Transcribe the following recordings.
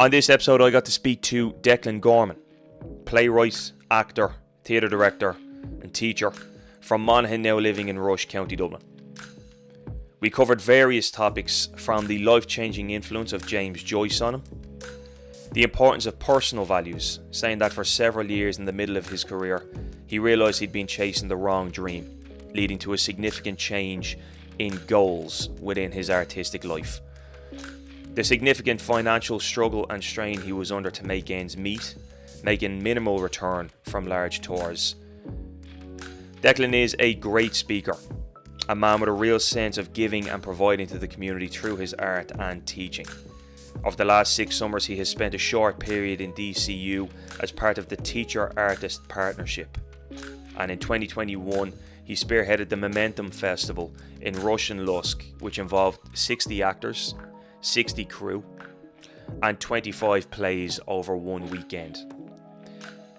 On this episode, I got to speak to Declan Gorman, playwright, actor, theatre director and teacher from Monaghan, now living in Rush, County Dublin. We covered various topics from the life-changing influence of James Joyce on him, the importance of personal values, saying that for several years in the middle of his career, he realised he'd been chasing the wrong dream, leading to a significant change in goals within his artistic life. The significant financial struggle and strain he was under to make ends meet, making minimal return from large tours. Declan is a great speaker, a man with a real sense of giving and providing to the community through his art and teaching. Over the last 6 summers, he has spent a short period in DCU as part of the Teacher-Artist Partnership. And in 2021, he spearheaded the Momentum Festival in Rush and Lusk, which involved 60 actors, 60 crew, and 25 plays over one weekend.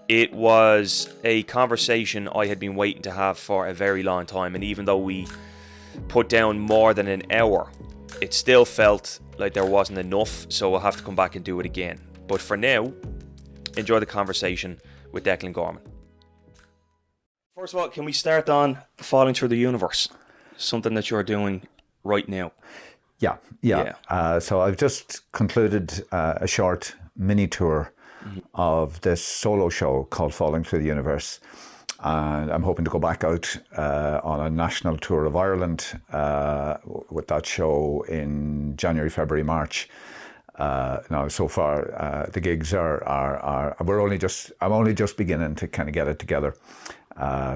It was a conversation I had been waiting to have for a very long time, and even though we put down more than an hour, it still felt like there wasn't enough, so we'll have to come back and do it again. But for now, enjoy the conversation with Declan Gorman. First of all, can we start on Falling Through the Universe? Something that you're doing right now. Yeah. So I've just concluded a short mini tour of this solo show called Falling Through the Universe. And I'm hoping to go back out on a national tour of Ireland with that show in January, February, March. Now, so far, the gigs I'm only just beginning to kind of get it together.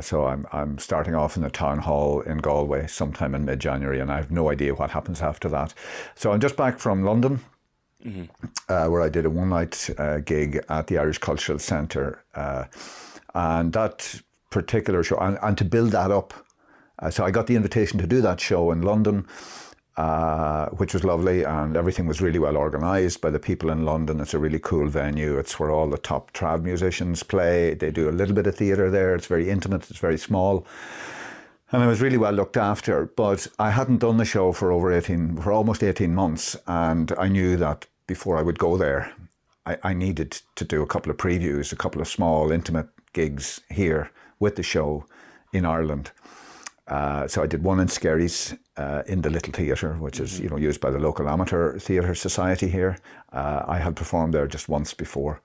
So I'm starting off in the town hall in Galway sometime in mid-January, and I have no idea what happens after that. So I'm just back from London, where I did a one-night gig at the Irish Cultural Centre, and that particular show, and to build that up. So I got the invitation to do that show in London, which was lovely, and everything was really well organised by the people in London. It's a really cool venue. It's where all the top trad musicians play. They do a little bit of theatre there. It's very intimate. It's very small. And I was really well looked after. But I hadn't done the show for almost 18 months. And I knew that before I would go there, I needed to do a couple of previews, a couple of small, intimate gigs here with the show in Ireland. So I did one in Skerries in the Little Theatre, which is used by the local amateur theatre society here. I had performed there just once before.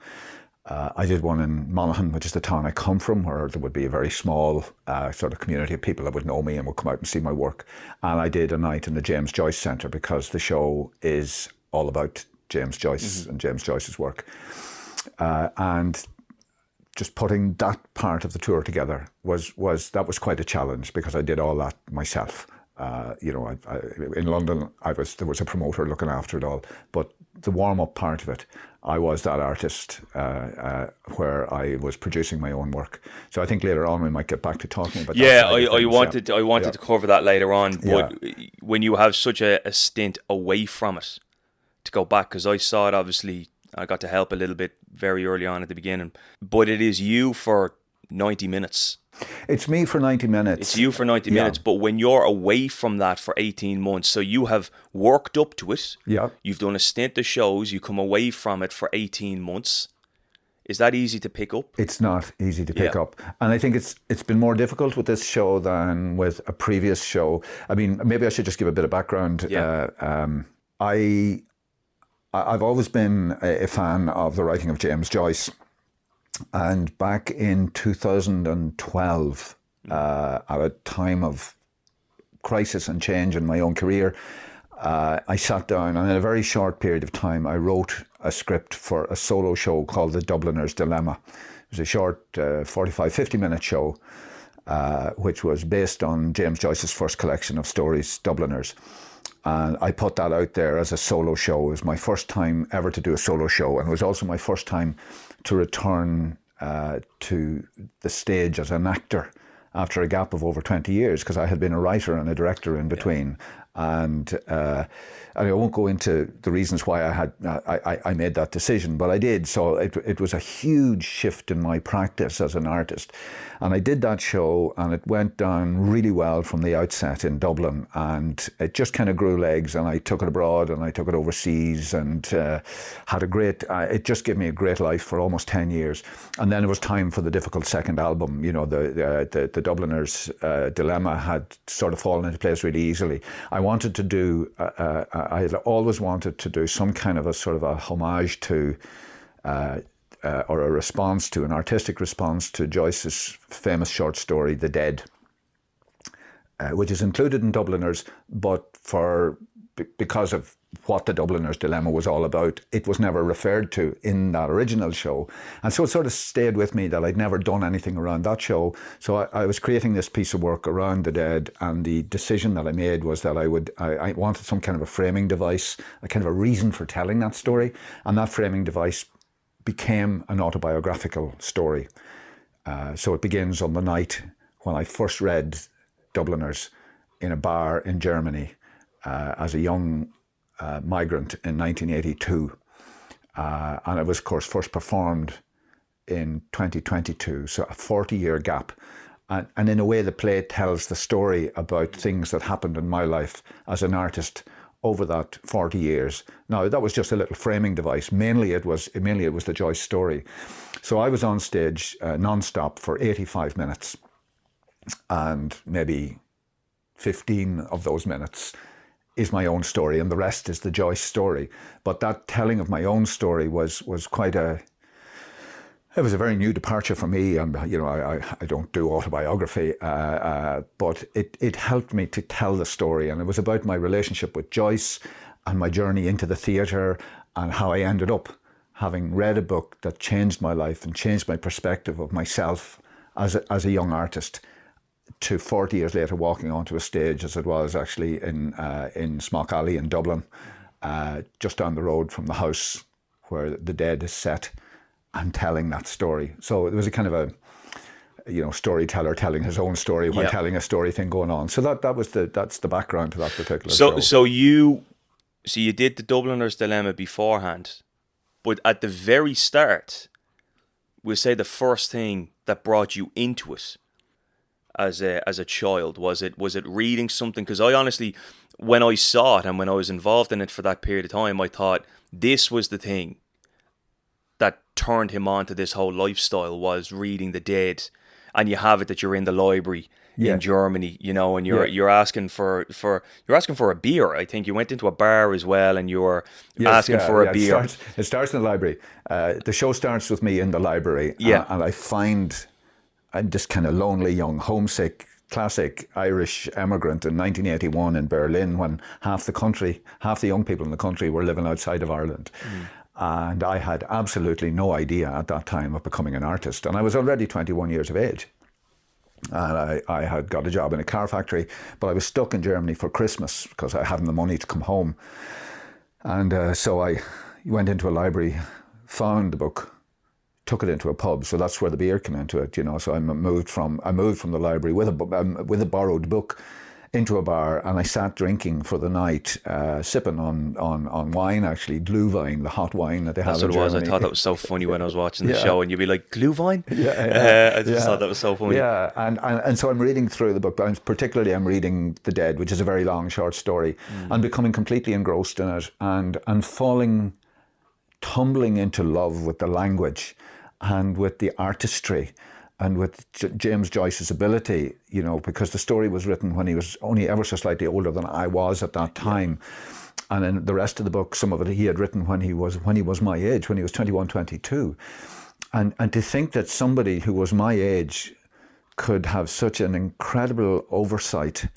I did one in Monaghan, which is the town I come from, where there would be a very small sort of community of people that would know me and would come out and see my work. And I did a night in the James Joyce Centre, because the show is all about James Joyce and James Joyce's work. And just putting that part of the tour together was quite a challenge, because I did all that myself. In London, there was a promoter looking after it all, but the warm-up part of it, I was that artist where I was producing my own work. So I think later on we might get back to talking about that. Yeah, I wanted to cover that later on, but when you have such a stint away from it, to go back, because I saw it, obviously, I got to help a little bit very early on at the beginning, but it is you for 90 minutes. It's me for 90 minutes. It's you for 90 minutes, but when you're away from that for 18 months, so you have worked up to it, you've done a stint of shows, you come away from it for 18 months. Is that easy to pick up? It's not easy to pick up. And I think it's been more difficult with this show than with a previous show. I mean, maybe I should just give a bit of background. I've always been a fan of the writing of James Joyce. And back in 2012, at a time of crisis and change in my own career, I sat down, and in a very short period of time, I wrote a script for a solo show called The Dubliner's Dilemma. It was a short 45, 50-minute show, which was based on James Joyce's first collection of stories, Dubliners. And I put that out there as a solo show. It was my first time ever to do a solo show, and it was also my first time to return to the stage as an actor after a gap of over 20 years, because I had been a writer and a director in between. And I won't go into the reasons why I made that decision, but I did. So it was a huge shift in my practice as an artist. And I did that show, and it went down really well from the outset in Dublin. And it just kind of grew legs, and I took it abroad and I took it overseas, and had a great, it just gave me a great life for almost 10 years. And then it was time for the difficult second album. You know, the Dubliners' dilemma had sort of fallen into place really easily. I wanted to do, I had always wanted to do some kind of a sort of a homage to, or a response to, an artistic response to Joyce's famous short story, The Dead, which is included in Dubliners, but because of what the Dubliners' dilemma was all about, it was never referred to in that original show. And so it sort of stayed with me that I'd never done anything around that show. So I was creating this piece of work around The Dead, and the decision that I made was that I wanted some kind of a framing device, a kind of a reason for telling that story. And that framing device became an autobiographical story. So it begins on the night when I first read Dubliners in a bar in Germany as a young migrant in 1982. And it was, of course, first performed in 2022, so a 40-year gap. And in a way, the play tells the story about things that happened in my life as an artist over that 40 years. Now, that was just a little framing device. Mainly it was the Joyce story. So I was on stage non-stop for 85 minutes, and maybe 15 of those minutes is my own story, and the rest is the Joyce story. But that telling of my own story was quite it was a very new departure for me. You know, I don't do autobiography, but it helped me to tell the story. And it was about my relationship with Joyce and my journey into the theatre, and how I ended up having read a book that changed my life and changed my perspective of myself as a young artist, to 40 years later walking onto a stage, as it was actually in Smock Alley in Dublin, just down the road from the house where The Dead is set, and telling that story. So it was a kind of a storyteller telling his own story while telling a story thing going on. So that's the background to that particular show. So you did the Dubliners' dilemma beforehand, but at the very start, we'll say the first thing that brought you into it as a child, was it reading something? Because I honestly, when I saw it and when I was involved in it for that period of time, I thought this was the thing that turned him on to this whole lifestyle, was reading The Dead. And you have it that you're in the library in Germany, you know, and you're asking for a beer. I think you went into a bar as well, and you were asking for a beer. It starts in the library. The show starts with me in the library, and I find I'm this kind of lonely, young, homesick, classic Irish emigrant in 1981 in Berlin, when half the young people in the country were living outside of Ireland. And I had absolutely no idea at that time of becoming an artist. And I was already 21 years of age. And I had got a job in a car factory, but I was stuck in Germany for Christmas because I hadn't the money to come home. And so I went into a library, found the book, took it into a pub. So that's where the beer came into it, you know. So I moved from the library with a borrowed book into a bar, and I sat drinking for the night, sipping on wine, actually, Glühwein, the hot wine that they have in Germany. That's what it was. I thought that was so funny when I was watching the show, and you'd be like, Glühwein? I just thought that was so funny. Yeah, and so I'm reading through the book, but I'm reading The Dead, which is a very long, short story, and becoming completely engrossed in it, and tumbling into love with the language and with the artistry, and with James Joyce's ability, you know, because the story was written when he was only ever so slightly older than I was at that time. And then the rest of the book, some of it he had written when he was my age, when he was 21, 22. And to think that somebody who was my age could have such an incredible oversight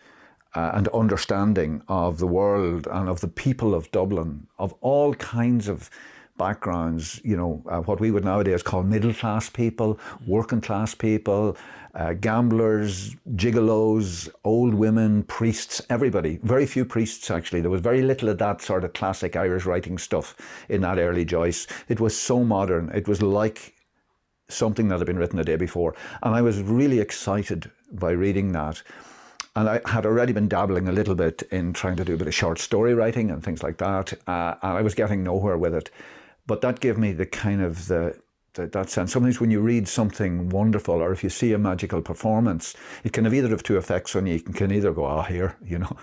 and understanding of the world and of the people of Dublin, of all kinds of backgrounds, you know, what we would nowadays call middle-class people, working-class people, gamblers, gigolos, old women, priests, everybody. Very few priests, actually. There was very little of that sort of classic Irish writing stuff in that early Joyce. It was so modern. It was like something that had been written the day before. And I was really excited by reading that. And I had already been dabbling a little bit in trying to do a bit of short story writing and things like that. And I was getting nowhere with it. But that gave me the kind of that sense. Sometimes when you read something wonderful, or if you see a magical performance, it can have either of two effects on you. You can either go, oh, here,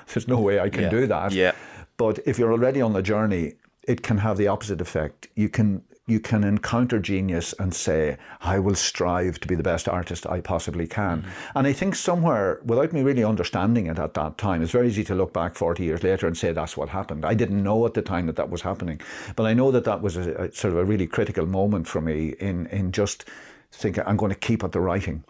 there's no way I can do that. Yeah. But if you're already on the journey, it can have the opposite effect. You can encounter genius and say, I will strive to be the best artist I possibly can. Mm-hmm. And I think somewhere, without me really understanding it at that time, it's very easy to look back 40 years later and say that's what happened. I didn't know at the time that was happening. But I know that was a sort of a really critical moment for me in just thinking, I'm going to keep at the writing.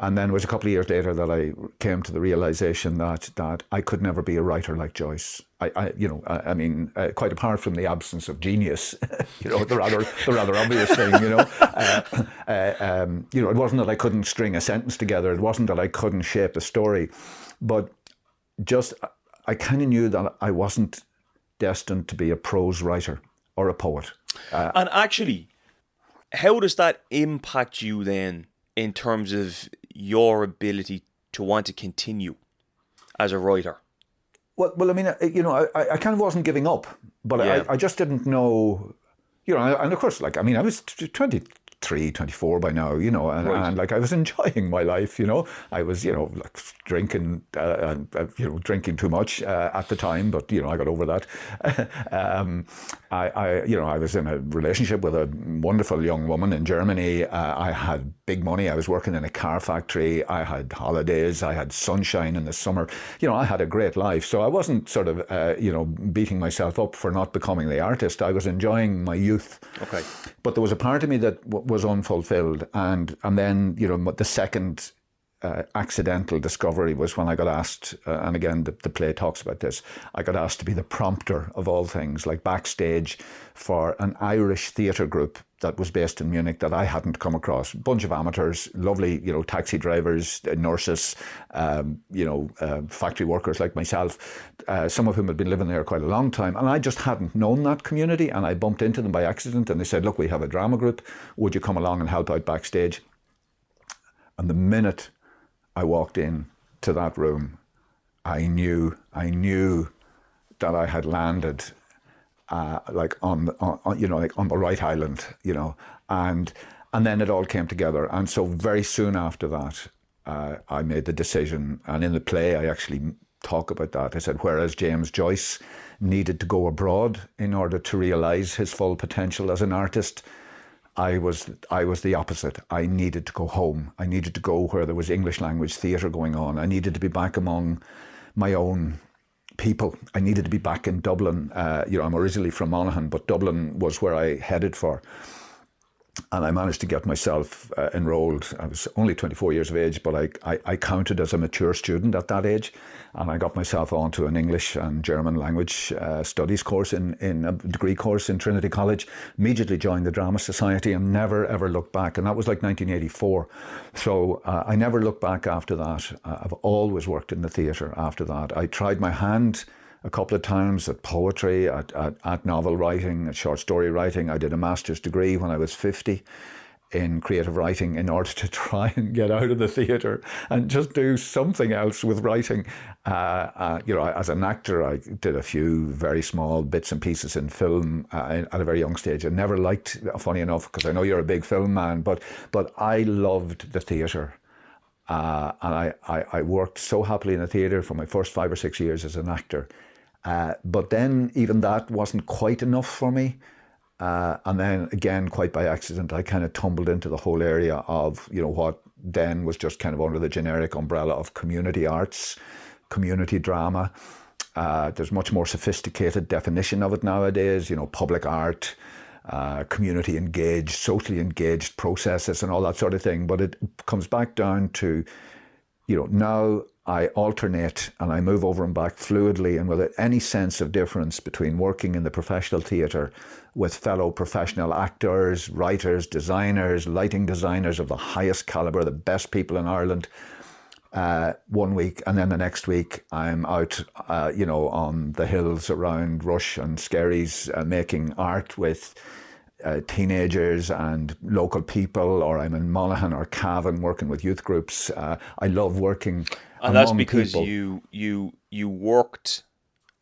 And then it was a couple of years later that I came to the realization that I could never be a writer like Joyce. I mean, quite apart from the absence of genius, the rather obvious thing, it wasn't that I couldn't string a sentence together. It wasn't that I couldn't shape a story, but just I kind of knew that I wasn't destined to be a prose writer or a poet. And actually, how does that impact you then in terms of your ability to want to continue as a writer? Well, I mean, I kind of wasn't giving up, but I just didn't know, and of course, I was 23, 24 by now, and I was enjoying my life, I was, drinking, drinking too much at the time, but, I got over that. I was in a relationship with a wonderful young woman in Germany. I had big money. I was working in a car factory. I had holidays. I had sunshine in the summer. I had a great life. So I wasn't sort of, beating myself up for not becoming the artist. I was enjoying my youth. Okay. But there was a part of me that was unfulfilled. And then, the second accidental discovery was when I got asked, and again, the play talks about this, I got asked to be the prompter of all things, like backstage for an Irish theatre group that was based in Munich that I hadn't come across. A bunch of amateurs, lovely, taxi drivers, nurses, factory workers like myself, some of whom had been living there quite a long time. And I just hadn't known that community, and I bumped into them by accident, and they said, look, we have a drama group. Would you come along and help out backstage? And the minute I walked in to that room, I knew that I had landed on the right island, and then it all came together. And so very soon after that, I made the decision, and in the play I actually talk about that. I said, whereas James Joyce needed to go abroad in order to realise his full potential as an artist, I was the opposite. I needed to go home. I needed to go where there was English language theatre going on. I needed to be back among my own people. I needed to be back in Dublin. I'm originally from Monaghan, but Dublin was where I headed for. And I managed to get myself enrolled. I was only 24 years of age, but I counted as a mature student at that age. And I got myself onto an English and German language studies course in a degree course in Trinity College. Immediately joined the Drama Society and never, ever looked back. And that was like 1984. So I never looked back after that. I've always worked in the theatre after that. I tried my hand a couple of times at poetry, at novel writing, at short story writing. I did a master's degree when I was 50 in creative writing in order to try and get out of the theatre and just do something else with writing. As an actor, I did a few very small bits and pieces in film at a very young stage. I never liked, funny enough, because I know you're a big film man, but I loved the theatre. And I worked so happily in the theatre for my first 5 or 6 years as an actor. But then even that wasn't quite enough for me. And then again, quite by accident, I kind of tumbled into the whole area of, what then was just kind of under the generic umbrella of community arts, community drama. There's much more sophisticated definition of it nowadays, public art, community engaged, socially engaged processes and all that sort of thing. But it comes back down to, now I alternate and I move over and back fluidly and without any sense of difference between working in the professional theatre with fellow professional actors, writers, designers, lighting designers of the highest calibre, the best people in Ireland, 1 week, and then the next week I'm out, on the hills around Rush and Skerries making art with teenagers and local people, or I'm in Monaghan or Cavan working with youth groups. I love working. And that's among because people. you worked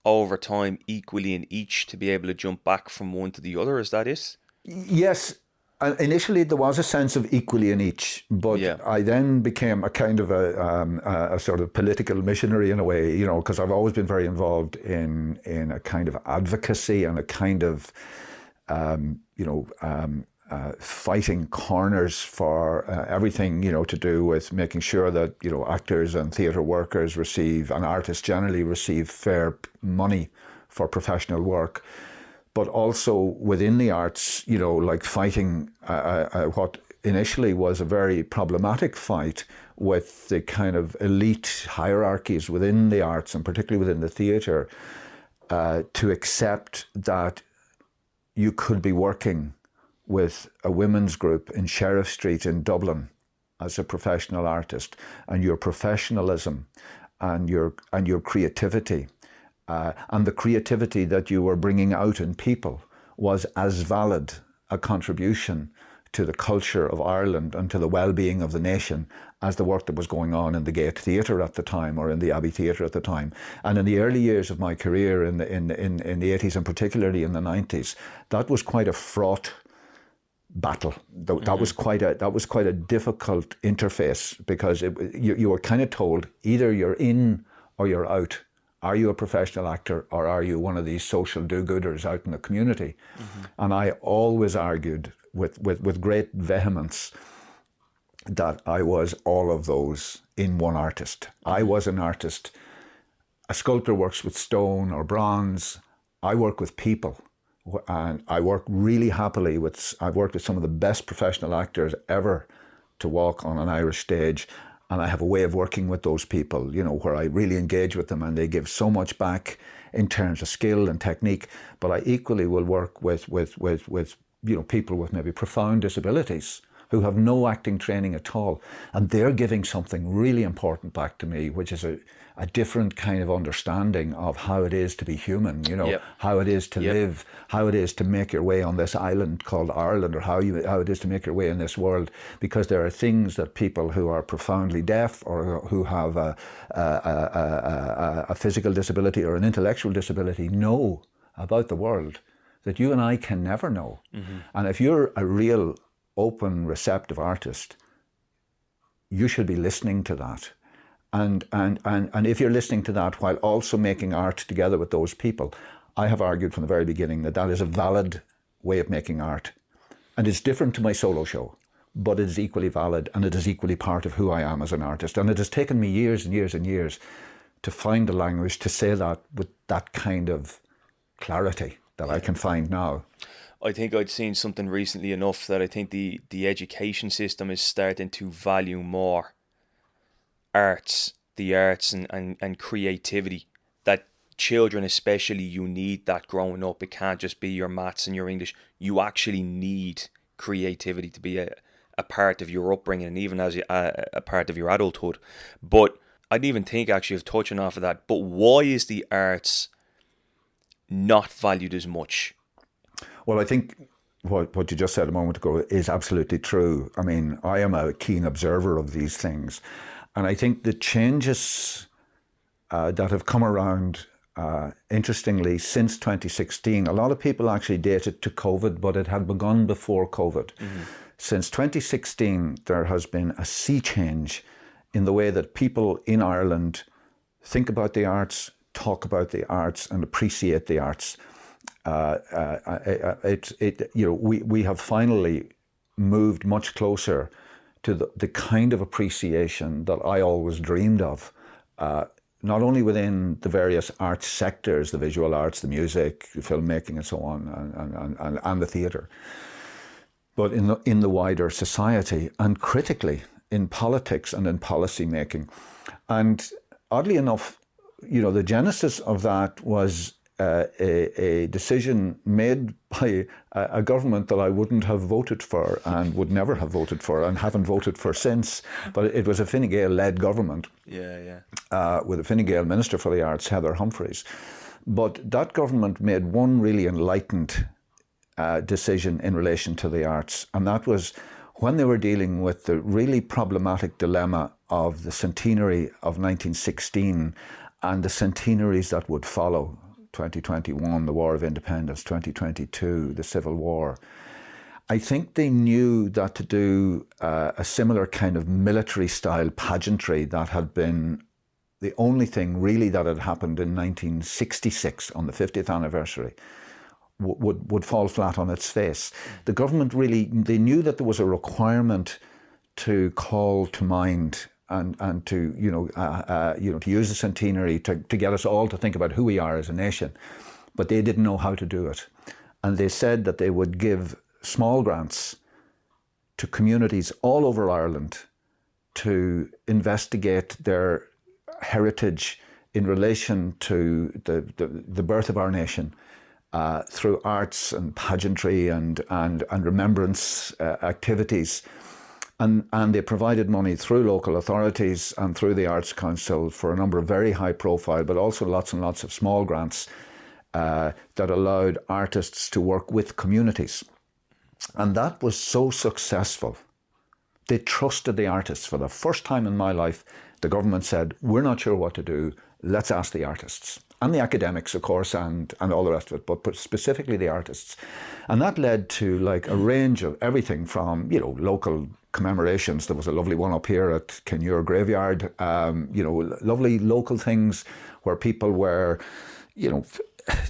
over time equally in each to be able to jump back from one to the other. Is that it? Yes, initially there was a sense of equally in each, but Yeah. I then became a kind of a sort of political missionary in a way, you know, because I've always been very involved in a kind of advocacy and a kind of, fighting corners for everything, you know, to do with making sure that, you know, actors and theatre workers receive, and artists generally receive fair money for professional work. But also within the arts, you know, like fighting what initially was a very problematic fight with the kind of elite hierarchies within the arts, and particularly within the theatre, to accept that you could be working with a women's group in Sheriff Street in Dublin as a professional artist, and your professionalism and your creativity and the creativity that you were bringing out in people was as valid a contribution to the culture of Ireland and to the well-being of the nation as the work that was going on in the Gate Theatre at the time, or in the Abbey Theatre at the time. And in the early years of my career in the 80s, and particularly in the 90s, that was quite a fraught battle. That was quite a difficult interface, because you were kind of told either you're in or you're out. Are you a professional actor, or are you one of these social do-gooders out in the community? And I always argued with great vehemence that I was all of those in one artist. I was an artist. A sculptor works with stone or bronze. I work with people. And I work really happily I've worked with some of the best professional actors ever to walk on an Irish stage. And I have a way of working with those people, you know, where I really engage with them and they give so much back in terms of skill and technique. But I equally will work with you know, people with maybe profound disabilities who have no acting training at all. And they're giving something really important back to me, which is a different kind of understanding of how it is to be human, you know, how it is to live, how it is to make your way on this island called Ireland, or how it is to make your way in this world. Because there are things that people who are profoundly deaf, or who have a physical disability or an intellectual disability, know about the world that you and I can never know. And if you're a real open, receptive artist, you should be listening to that. And if you're listening to that while also making art together with those people, I have argued from the very beginning that that is a valid way of making art. And it's different to my solo show, but it is equally valid, and it is equally part of who I am as an artist. And it has taken me years and years and years to find the language to say that with that kind of clarity that I can find now. I think I'd seen something recently enough that I think the education system is starting to value more the arts and creativity. That children especially, you need that growing up. It can't just be your maths and your English. You actually need creativity to be a part of your upbringing, and even as a part of your adulthood. But I didn't even think actually of touching off of that. But why is the arts not valued as much? Well, I think what you just said a moment ago is absolutely true. I mean, I am a keen observer of these things. And I think the changes that have come around, interestingly, since 2016, a lot of people actually date it to COVID, but it had begun before COVID. Since 2016, there has been a sea change in the way that people in Ireland think about the arts, talk about the arts, and appreciate the arts. We have finally moved much closer to the kind of appreciation that I always dreamed of, not only within the various arts sectors, the visual arts, the music, the filmmaking, and so on, and the theatre, but in the wider society, and critically in politics and in policy making. And oddly enough, you know, the genesis of that was a decision made by a government that I wouldn't have voted for and would never have voted for and haven't voted for since. But it was a Fine Gael-led government with a Fine Gael Minister for the Arts, Heather Humphreys. But that government made one really enlightened decision in relation to the arts, and that was when they were dealing with the really problematic dilemma of the centenary of 1916 and the centenaries that would follow, 2021, the War of Independence, 2022, the Civil War, I think they knew that to do a similar kind of military-style pageantry that had been the only thing really that had happened in 1966 on the 50th anniversary would fall flat on its face. The government really, they knew that there was a requirement to call to mind and to, to use the centenary to get us all to think about who we are as a nation. But they didn't know how to do it. And they said that they would give small grants to communities all over Ireland to investigate their heritage in relation to the birth of our nation through arts and pageantry and remembrance activities. And they provided money through local authorities and through the Arts Council for a number of very high profile, but also lots and lots of small grants that allowed artists to work with communities. And that was so successful. They trusted the artists. For the first time in my life, the government said, we're not sure what to do, let's ask the artists. And the academics, of course, and all the rest of it, but specifically the artists. And that led to like a range of everything from, local commemorations. There was a lovely one up here at Kenure Graveyard, lovely local things where people were,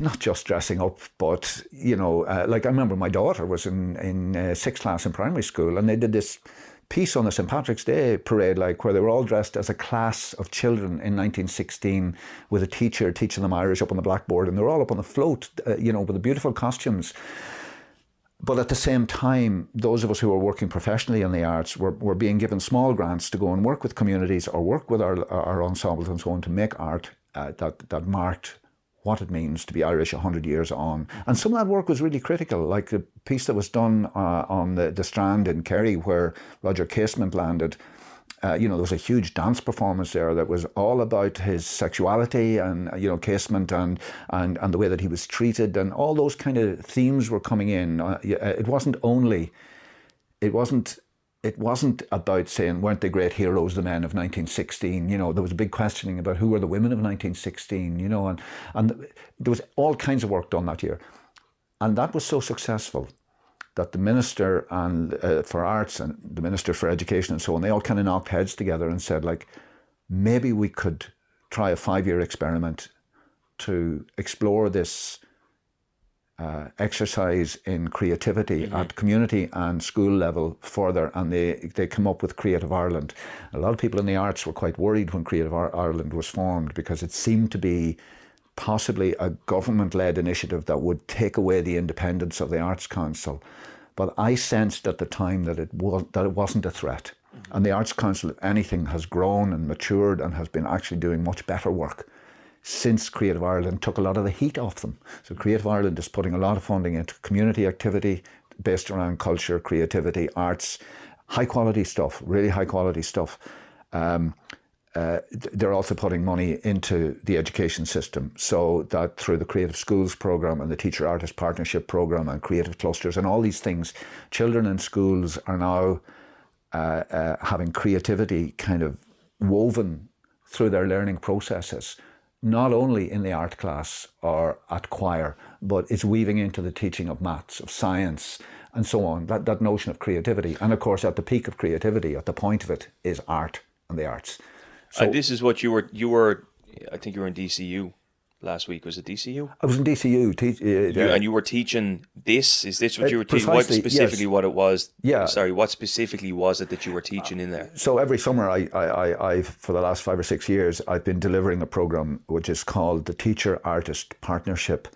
not just dressing up, but, like I remember my daughter was in sixth class in primary school and they did this piece on the St. Patrick's Day parade, like where they were all dressed as a class of children in 1916 with a teacher teaching them Irish up on the blackboard, and they were all up on the float, with the beautiful costumes. But at the same time, those of us who were working professionally in the arts were being given small grants to go and work with communities or work with our ensembles and so on to make art that marked what it means to be Irish 100 years on. And some of that work was really critical, like the piece that was done on the Strand in Kerry where Roger Casement landed. There was a huge dance performance there that was all about his sexuality and, Casement and the way that he was treated, and all those kind of themes were coming in. It wasn't about saying, weren't they great heroes, the men of 1916? There was a big questioning about who were the women of 1916, and there was all kinds of work done that year. And that was so successful that the Minister for Arts and the Minister for Education and so on, they all kind of knocked heads together and said, like, maybe we could try a 5-year experiment to explore this exercise in creativity at community and school level further, and they come up with Creative Ireland. A lot of people in the arts were quite worried when Creative Ireland was formed because it seemed to be possibly a government-led initiative that would take away the independence of the Arts Council. But I sensed at the time that it wasn't a threat. And the Arts Council, if anything, has grown and matured and has been actually doing much better work since Creative Ireland took a lot of the heat off them. So Creative Ireland is putting a lot of funding into community activity based around culture, creativity, arts, high quality stuff, really high quality stuff. They're also putting money into the education system, so that through the Creative Schools programme and the Teacher Artist Partnership programme and creative clusters and all these things, children in schools are now having creativity kind of woven through their learning processes, not only in the art class or at choir, but it's weaving into the teaching of maths, of science, and so on, that notion of creativity. And of course, at the peak of creativity, at the point of it, is art and the arts. So this is what you were, I think you were in DCU last week. Was it DCU? I was in DCU. And you were teaching this? Is this what you were teaching? What specifically what it was? Yeah. Sorry, what specifically was it that you were teaching in there? So every summer, I for the last 5 or 6 years, I've been delivering a program which is called the Teacher Artist Partnership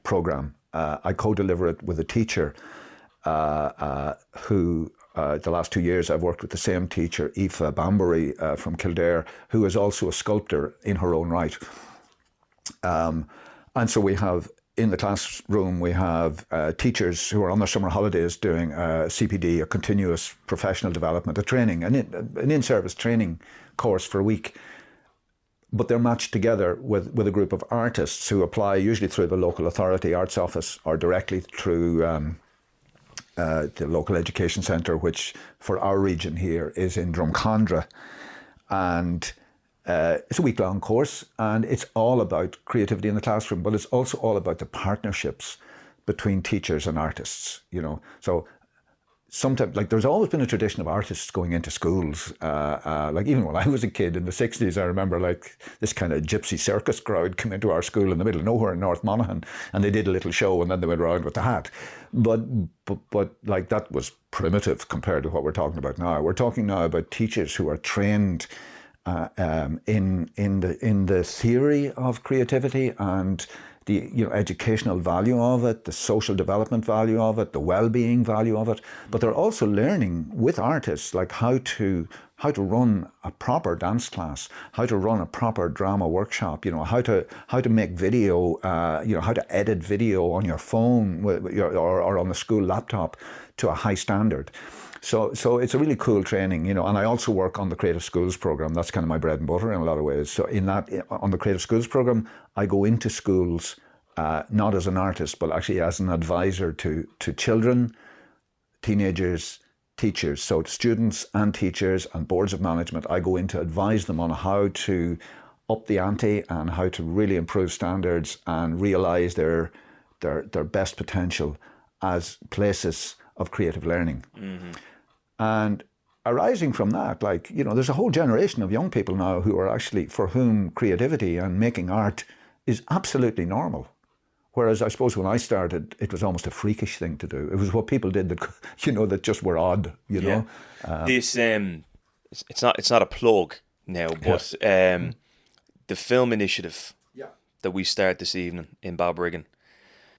Program. I co-deliver it with a teacher who... the last 2 years, I've worked with the same teacher, Aoife Bambury from Kildare, who is also a sculptor in her own right. And so we have, in the classroom, we have teachers who are on their summer holidays doing CPD, a continuous professional development, a training, an in-service training course for a week. But they're matched together with a group of artists who apply usually through the local authority arts office or directly through the local education centre, which for our region here is in Drumcondra. And it's a week-long course, and it's all about creativity in the classroom, but it's also all about the partnerships between teachers and artists, you know. So sometimes, like, there's always been a tradition of artists going into schools. Like, even when I was a kid in the 60s, I remember, like, this kind of gypsy circus crowd come into our school in the middle of nowhere in North Monaghan, and they did a little show, and then they went around with the hat. But like, that was primitive compared to what we're talking about now. We're talking now about teachers who are trained in the theory of creativity and the, you know, educational value of it, the social development value of it, the well-being value of it. But they're also learning with artists, like, how to run a proper dance class, how to run a proper drama workshop, you know, how to make video, you know, how to edit video on your phone or on the school laptop to a high standard. So it's a really cool training, you know. And I also work on the Creative Schools program. That's kind of my bread and butter in a lot of ways. So on the Creative Schools program, I go into schools not as an artist, but actually as an advisor to children, teenagers, teachers. So students and teachers and boards of management, I go in to advise them on how to up the ante and how to really improve standards and realise their best potential as places of creative learning. Mm-hmm. And arising from that, like, you know, there's a whole generation of young people now who are actually, for whom creativity and making art is absolutely normal. Whereas I suppose when I started, it was almost a freakish thing to do. It was what people did that, you know, that just were odd, you know. This it's not a plug now, but the film initiative that we start this evening in Balbriggan,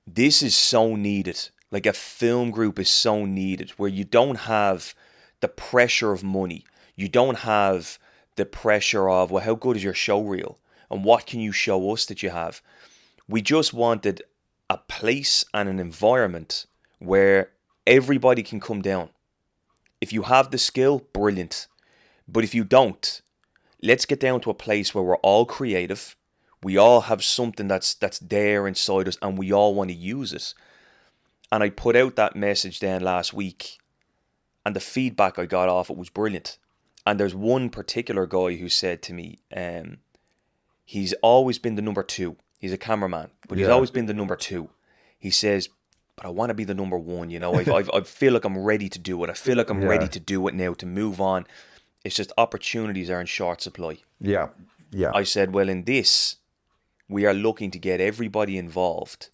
this is so needed. Like, a film group is so needed, where you don't have the pressure of money. You don't have the pressure of, well, how good is your show reel? And what can you show us that you have? We just wanted a place and an environment where everybody can come down. If you have the skill, brilliant. But if you don't, let's get down to a place where we're all creative. We all have something that's there inside us, and we all want to use it. And I put out that message then last week, and the feedback I got off it was brilliant. And there's one particular guy who said to me, he's always been the number 2. He's a cameraman, but he's always been the number 2. He says, but I want to be the number 1, you know. I feel like I'm ready to do it. I feel like I'm ready to do it now, to move on. It's just opportunities are in short supply. Yeah. I said, well, in this, we are looking to get everybody involved.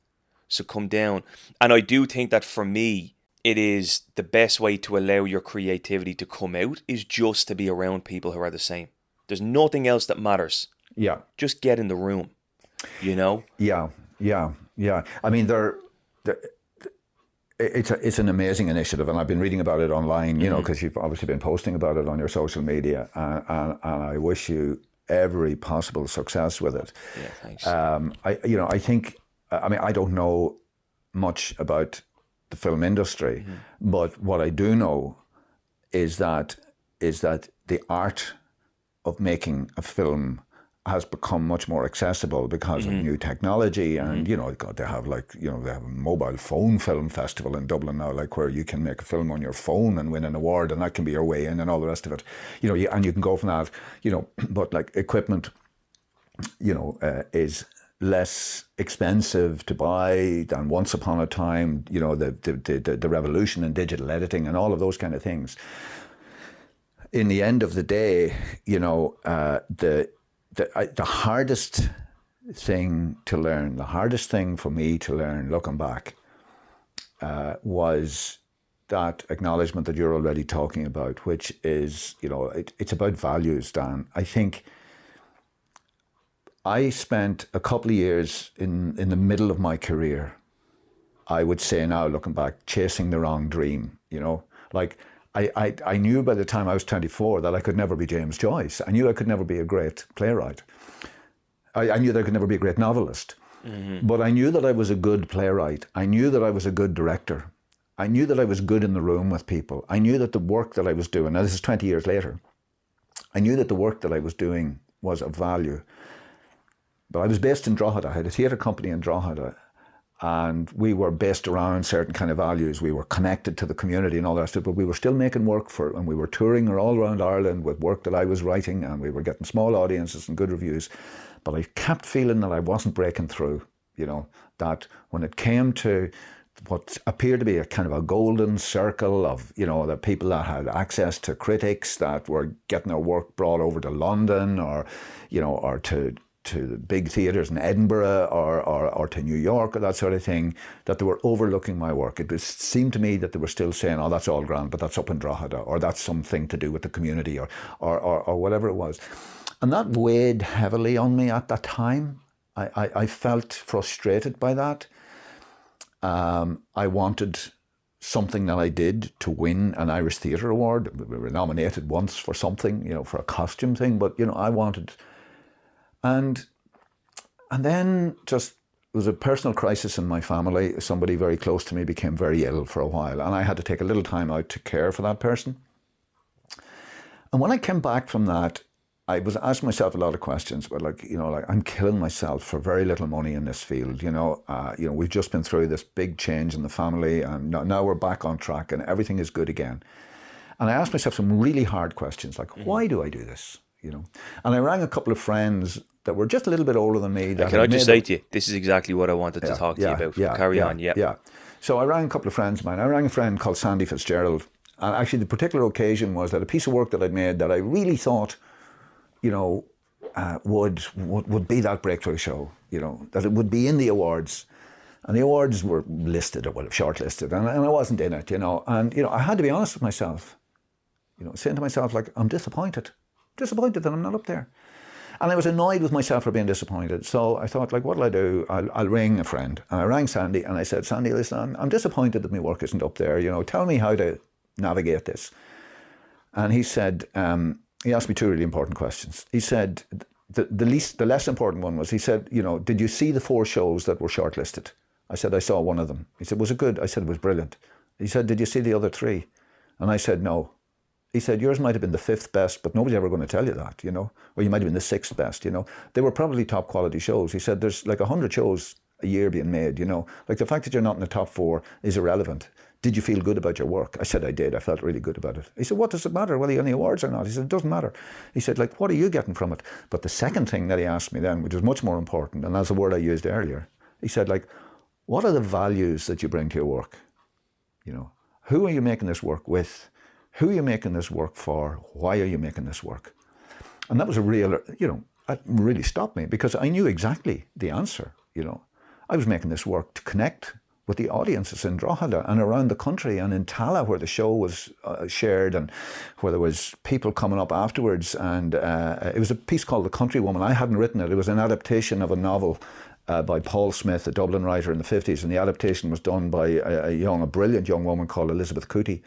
So come down. And I do think that for me, it is the best way to allow your creativity to come out is just to be around people who are the same. There's nothing else that matters. Yeah. Just get in the room, you know? Yeah. I mean, it's an amazing initiative, and I've been reading about it online, you know, because you've obviously been posting about it on your social media, and I wish you every possible success with it. Yeah, thanks. I think, I mean, I don't know much about the film industry, but what I do know is that the art of making a film has become much more accessible because of new technology, and you know, God, they have they have a mobile phone film festival in Dublin now, like, where you can make a film on your phone and win an award, and that can be your way in, and all the rest of it, you know, and you can go from that, you know, but like equipment, you know, is less expensive to buy than once upon a time, you know, the revolution in digital editing and all of those kind of things. In the end of the day, you know, the hardest thing to learn, the hardest thing for me to learn, looking back, was that acknowledgement that you're already talking about, which is, you know, it's about values, Dan. I think I spent a couple of years in the middle of my career, I would say now, looking back, chasing the wrong dream, you know, like, I knew by the time I was 24 that I could never be James Joyce. I knew I could never be a great playwright. I knew that I could never be a great novelist. But I knew that I was a good playwright. I knew that I was a good director. I knew that I was good in the room with people. I knew that the work that I was doing, now this is 20 years later, I knew that the work that I was doing was of value. But I was based in Drogheda. I had a theatre company in Drogheda. and we were based around certain kind of values. We were connected to the community and all that stuff, but we were still making work and we were touring all around Ireland with work that I was writing, and we were getting small audiences and good reviews. But I kept feeling that I wasn't breaking through, that when it came to what appeared to be a kind of a golden circle of, the people that had access to critics that were getting their work brought over to London or to the big theatres in Edinburgh or to New York or that sort of thing, that they were overlooking my work. It seemed to me that they were still saying, oh, that's all grand, but that's up in Drogheda, or that's something to do with the community or whatever it was. And that weighed heavily on me at that time. I felt frustrated by that. I wanted something that I did to win an Irish Theatre Award. We were nominated once for something, for a costume thing, but, I wanted... And then just there was a personal crisis in my family. Somebody very close to me became very ill for a while, and I had to take a little time out to care for that person. And when I came back from that, I was asking myself a lot of questions, but I'm killing myself for very little money in this field. We've just been through this big change in the family, and now we're back on track, and everything is good again. And I asked myself some really hard questions, like, why do I do this? And I rang a couple of friends that were just a little bit older than me. Can I just say to you, this is exactly what I wanted to talk to you about. Carry on. Yeah. So I rang a couple of friends of mine. I rang a friend called Sandy Fitzgerald. And actually the particular occasion was that a piece of work that I'd made that I really thought, would be that breakthrough show, that it would be in the awards. And the awards were listed, or shortlisted, and I wasn't in it, and I had to be honest with myself, saying to myself, I'm disappointed that I'm not up there. And I was annoyed with myself for being disappointed. So I thought, what'll I do? I'll ring a friend. And I rang Sandy and I said, Sandy, listen, I'm disappointed that my work isn't up there. Tell me how to navigate this. And he said, he asked me two really important questions. He said, the less important one was, he said, did you see the 4 shows that were shortlisted? I said, I saw one of them. He said, was it good? I said, it was brilliant. He said, did you see the other 3? And I said, no. He said, yours might have been the 5th best, but nobody's ever going to tell you that, or you might have been the 6th best, They were probably top quality shows. He said, there's 100 shows a year being made, the fact that you're not in the top 4 is irrelevant. Did you feel good about your work? I said, I did. I felt really good about it. He said, what does it matter whether you're on the awards or not? He said, it doesn't matter. He said, what are you getting from it? But the second thing that he asked me then, which was much more important, and that's the word I used earlier, he said, what are the values that you bring to your work? Who are you making this work with? Who are you making this work for? Why are you making this work? And that was a real, that really stopped me, because I knew exactly the answer, I was making this work to connect with the audiences in Drogheda and around the country, and in Tala, where the show was shared, and where there was people coming up afterwards. And it was a piece called The Countrywoman. I hadn't written it. It was an adaptation of a novel by Paul Smith, a Dublin writer in the 50s, and the adaptation was done by a brilliant young woman called Elizabeth Cootie.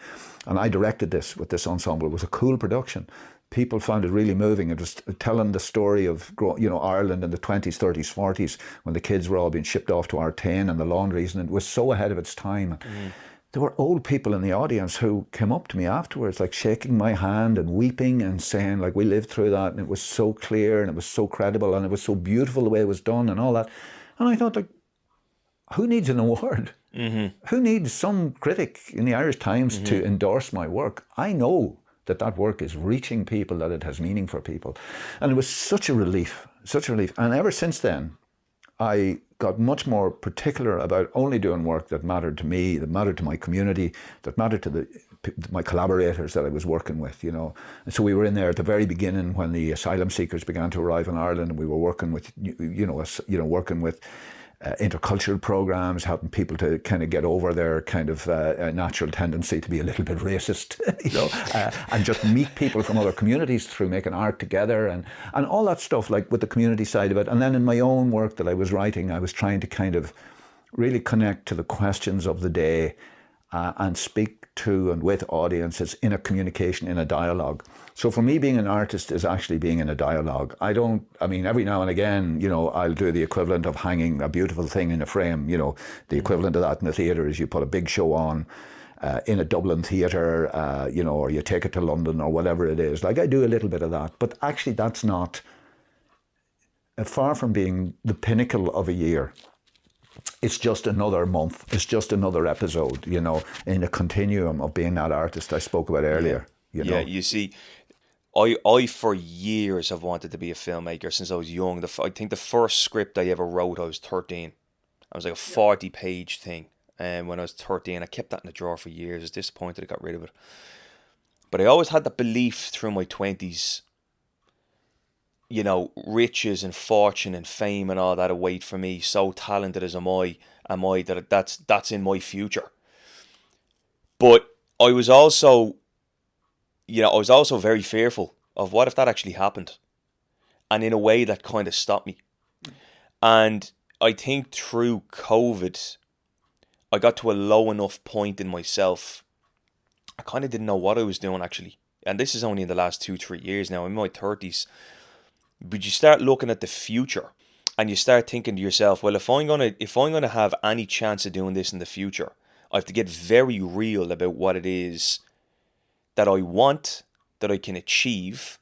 And I directed this with this ensemble. It was a cool production. People found it really moving. It was telling the story of Ireland in the 20s, 30s, 40s, when the kids were all being shipped off to Artane and the laundries, and it was so ahead of its time. There were old people in the audience who came up to me afterwards, shaking my hand and weeping and saying, we lived through that, and it was so clear and it was so credible and it was so beautiful the way it was done and all that. And I thought, who needs an award? Who needs some critic in the Irish Times to endorse my work? I know that work is reaching people, that it has meaning for people. And it was such a relief. And ever since then, I got much more particular about only doing work that mattered to me, that mattered to my community, that mattered to my collaborators that I was working with, And so we were in there at the very beginning when the asylum seekers began to arrive in Ireland, and we were working with, working with intercultural programs, helping people to kind of get over their kind of natural tendency to be a little bit racist, and just meet people from other communities through making art together and all that stuff, with the community side of it. And then in my own work that I was writing, I was trying to kind of really connect to the questions of the day and speak to and with audiences in a communication, in a dialogue. So for me, being an artist is actually being in a dialogue. Every now and again, I'll do the equivalent of hanging a beautiful thing in a frame. The equivalent of that in the theatre is you put a big show on in a Dublin theatre, or you take it to London or whatever it is. I do a little bit of that, but actually that's not, far from being the pinnacle of a year. it's just another month. It's just another episode, you know, in a continuum of being that artist I spoke about earlier. You know? Yeah, you see, I for years have wanted to be a filmmaker since I was young. I think the first script I ever wrote, I was 13. I was like a 40-page thing. And when I was 13, I kept that in the drawer for years. I was disappointed I got rid of it. But I always had that belief through my 20s, you know, riches and fortune and fame and all that await for me. So talented as am I that that's in my future. But I was also, you know, I was also very fearful of what if that actually happened. And in a way that kind of stopped me. And I think through COVID, I got to a low enough point in myself. I kind of didn't know what I was doing actually. And this is only in the last 2-3 years now. I'm in my 30s. But you start looking at the future and you start thinking to yourself, well, if I'm gonna have any chance of doing this in the future, I have to get very real about what it is that I want, that I can achieve,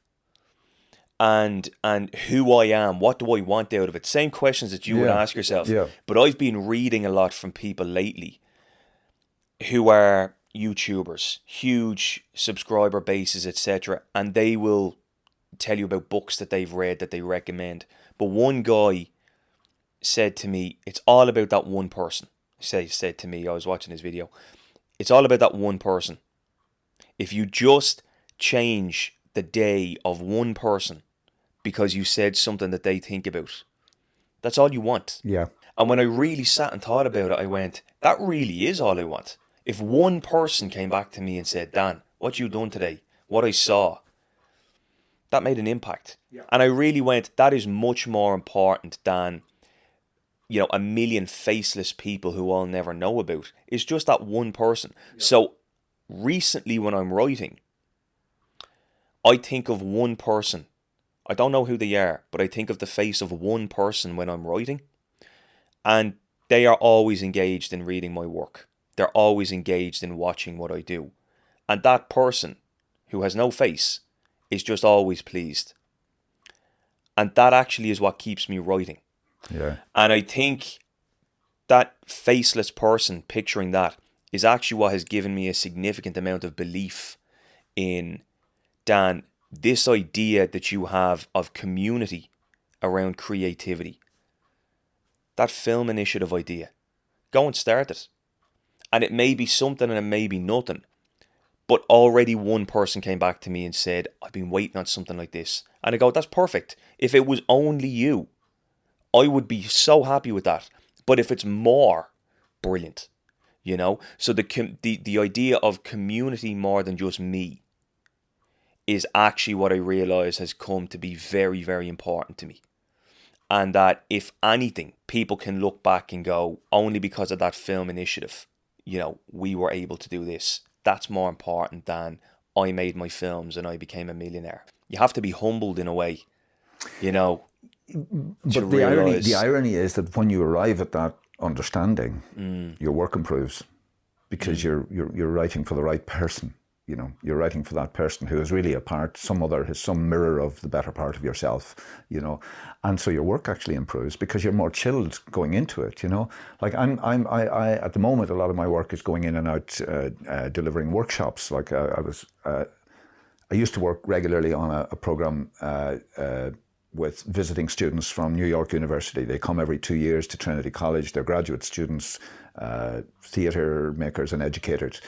and who I am. What do I want out of it? Same questions that you would ask yourself. Yeah. But I've been reading a lot from people lately who are YouTubers, huge subscriber bases, etc., and they will tell you about books that they've read that they recommend. But one guy said to me, it's all about that one person. Said to me, I was watching his video, it's all about that one person. If you just change the day of one person because you said something that they think about, that's all you want. Yeah. And when I really sat and thought about it, I went, that really is all I want. If one person came back to me and said, Dan, what you done today, what I saw, that made an impact. Yeah. And I really went, that is much more important than, you know, a million faceless people who I'll never know about. It's just that one person. Yeah. So recently when I'm writing, I think of one person. I don't know who they are, but I think of the face of one person when I'm writing. And they are always engaged in reading my work. They're always engaged in watching what I do. And that person who has no face is just always pleased. And that actually is what keeps me writing. Yeah. And I think that faceless person, picturing that, is actually what has given me a significant amount of belief in, Dan, this idea that you have of community around creativity. That film initiative idea. Go and start it. And it may be something and it may be nothing. But already one person came back to me and said, I've been waiting on something like this. And I go, that's perfect. If it was only you, I would be so happy with that. But if it's more, brilliant. You know? So the idea of community more than just me is actually what I realise has come to be very, very important to me. And that if anything, people can look back and go, only because of that film initiative, you know, we were able to do this. That's more important than I made my films and I became a millionaire. You have to be humbled in a way, you know. But the irony is that when you arrive at that understanding, your work improves because you're writing for the right person. You know, you're writing for that person who is really a part, some mirror of the better part of yourself, you know, and so your work actually improves because you're more chilled going into it, you know. Like I at the moment, a lot of my work is going in and out, delivering workshops. Like I used to work regularly on a program with visiting students from New York University. They come every 2 years to Trinity College. They're graduate students, theatre makers and educators.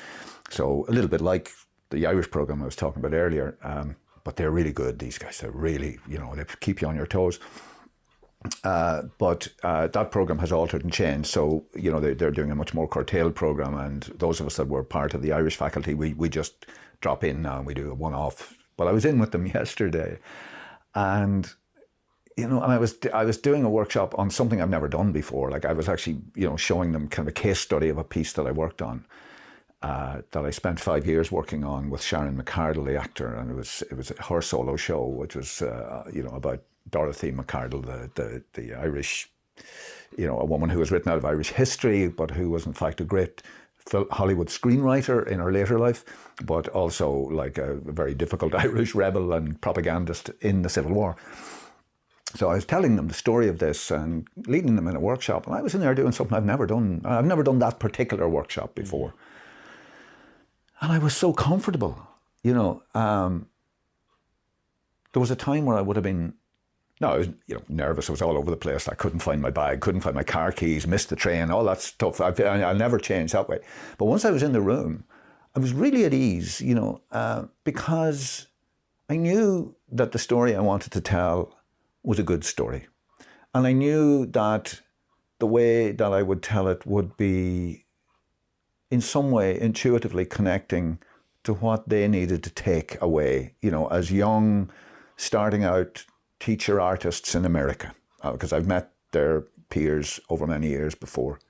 So a little bit like the Irish program I was talking about earlier, but they're really good, these guys. They're really, you know, they keep you on your toes. But that program has altered and changed. So, you know, they're doing a much more curtailed program. And those of us that were part of the Irish faculty, we just drop in now and we do a one-off. But I was in with them yesterday. And, you know, and I was doing a workshop on something I've never done before. Like I was actually, you know, showing them kind of a case study of a piece that I worked on. That I spent 5 years working on with Sharon McCardle, the actor, and it was her solo show, which was you know, about Dorothy McCardle, the Irish, you know, a woman who was written out of Irish history, but who was in fact a great Hollywood screenwriter in her later life, but also like a very difficult Irish rebel and propagandist in the Civil War. So I was telling them the story of this and leading them in a workshop, and I was in there doing something I've never done. I've never done that particular workshop before. And I was so comfortable, you know. There was a time where I would have been, no, I was, you know, nervous. I was all over the place. I couldn't find my bag, couldn't find my car keys, missed the train, all that stuff. I'll never change that way. But once I was in the room, I was really at ease, you know, because I knew that the story I wanted to tell was a good story. And I knew that the way that I would tell it would be in some way intuitively connecting to what they needed to take away, you know, as young, starting out teacher artists in America, because I've met their peers over many years before.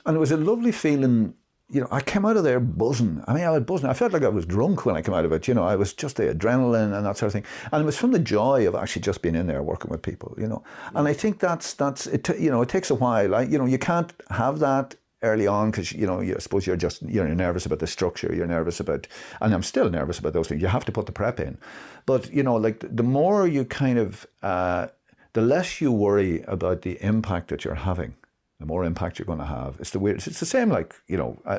And it was a lovely feeling, you know, I came out of there buzzing. I mean, I was buzzing. I felt like I was drunk when I came out of it, you know, I was just the adrenaline and that sort of thing. And it was from the joy of actually just being in there working with people, you know. And I think that's it, you know, it takes a while. You know, you can't have that early on because, you know, I suppose you're nervous about the structure, you're nervous about, and I'm still nervous about those things. You have to put the prep in. But, you know, like the more you kind of, the less you worry about the impact that you're having, the more impact you're going to have. It's the same, like, you know, I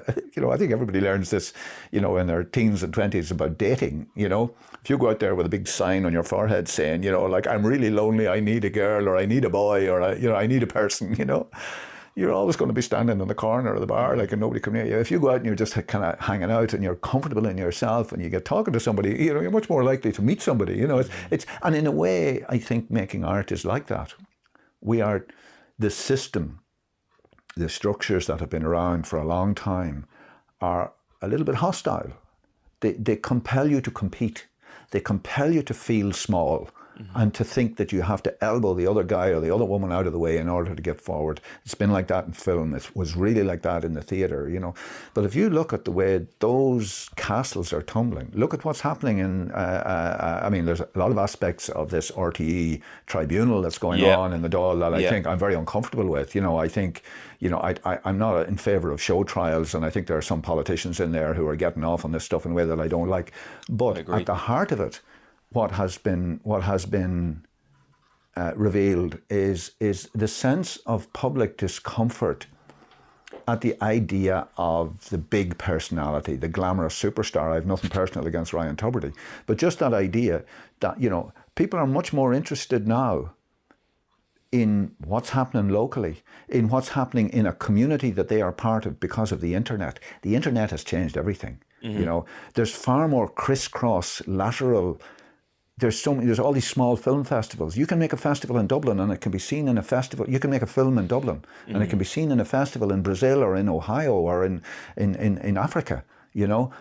think everybody learns this, you know, in their teens and 20s about dating, you know. If you go out there with a big sign on your forehead saying, you know, like, I'm really lonely, I need a girl, or I need a boy, or, you know, I need a person, you know, you're always going to be standing in the corner of the bar, like, and nobody come near you. If you go out and you're just kind of hanging out and you're comfortable in yourself and you get talking to somebody, you know, you're much more likely to meet somebody, you know. And in a way, I think making art is like that. We are the system, the structures that have been around for a long time are a little bit hostile. They compel you to compete. They compel you to feel small. And to think that you have to elbow the other guy or the other woman out of the way in order to get forward. It's been like that in film. It was really like that in the theatre, you know. But if you look at the way those castles are tumbling, look at what's happening in, I mean, there's a lot of aspects of this RTE tribunal that's going on in the Dáil that I think I'm very uncomfortable with. You know, I think, you know, I'm not in favour of show trials, and I think there are some politicians in there who are getting off on this stuff in a way that I don't like. But at the heart of it, what has been revealed is the sense of public discomfort at the idea of the big personality, the glamorous superstar. I have nothing personal against Ryan Tubridy, but just that idea that, you know, people are much more interested now in what's happening locally, in what's happening in a community that they are part of because of the internet. The internet has changed everything. You know, there's far more crisscross, lateral. There's all these small film festivals. You can make a festival in Dublin and it can be seen in a festival. You can make a film in Dublin and it can be seen in a festival in Brazil or in Ohio or in Africa, you know,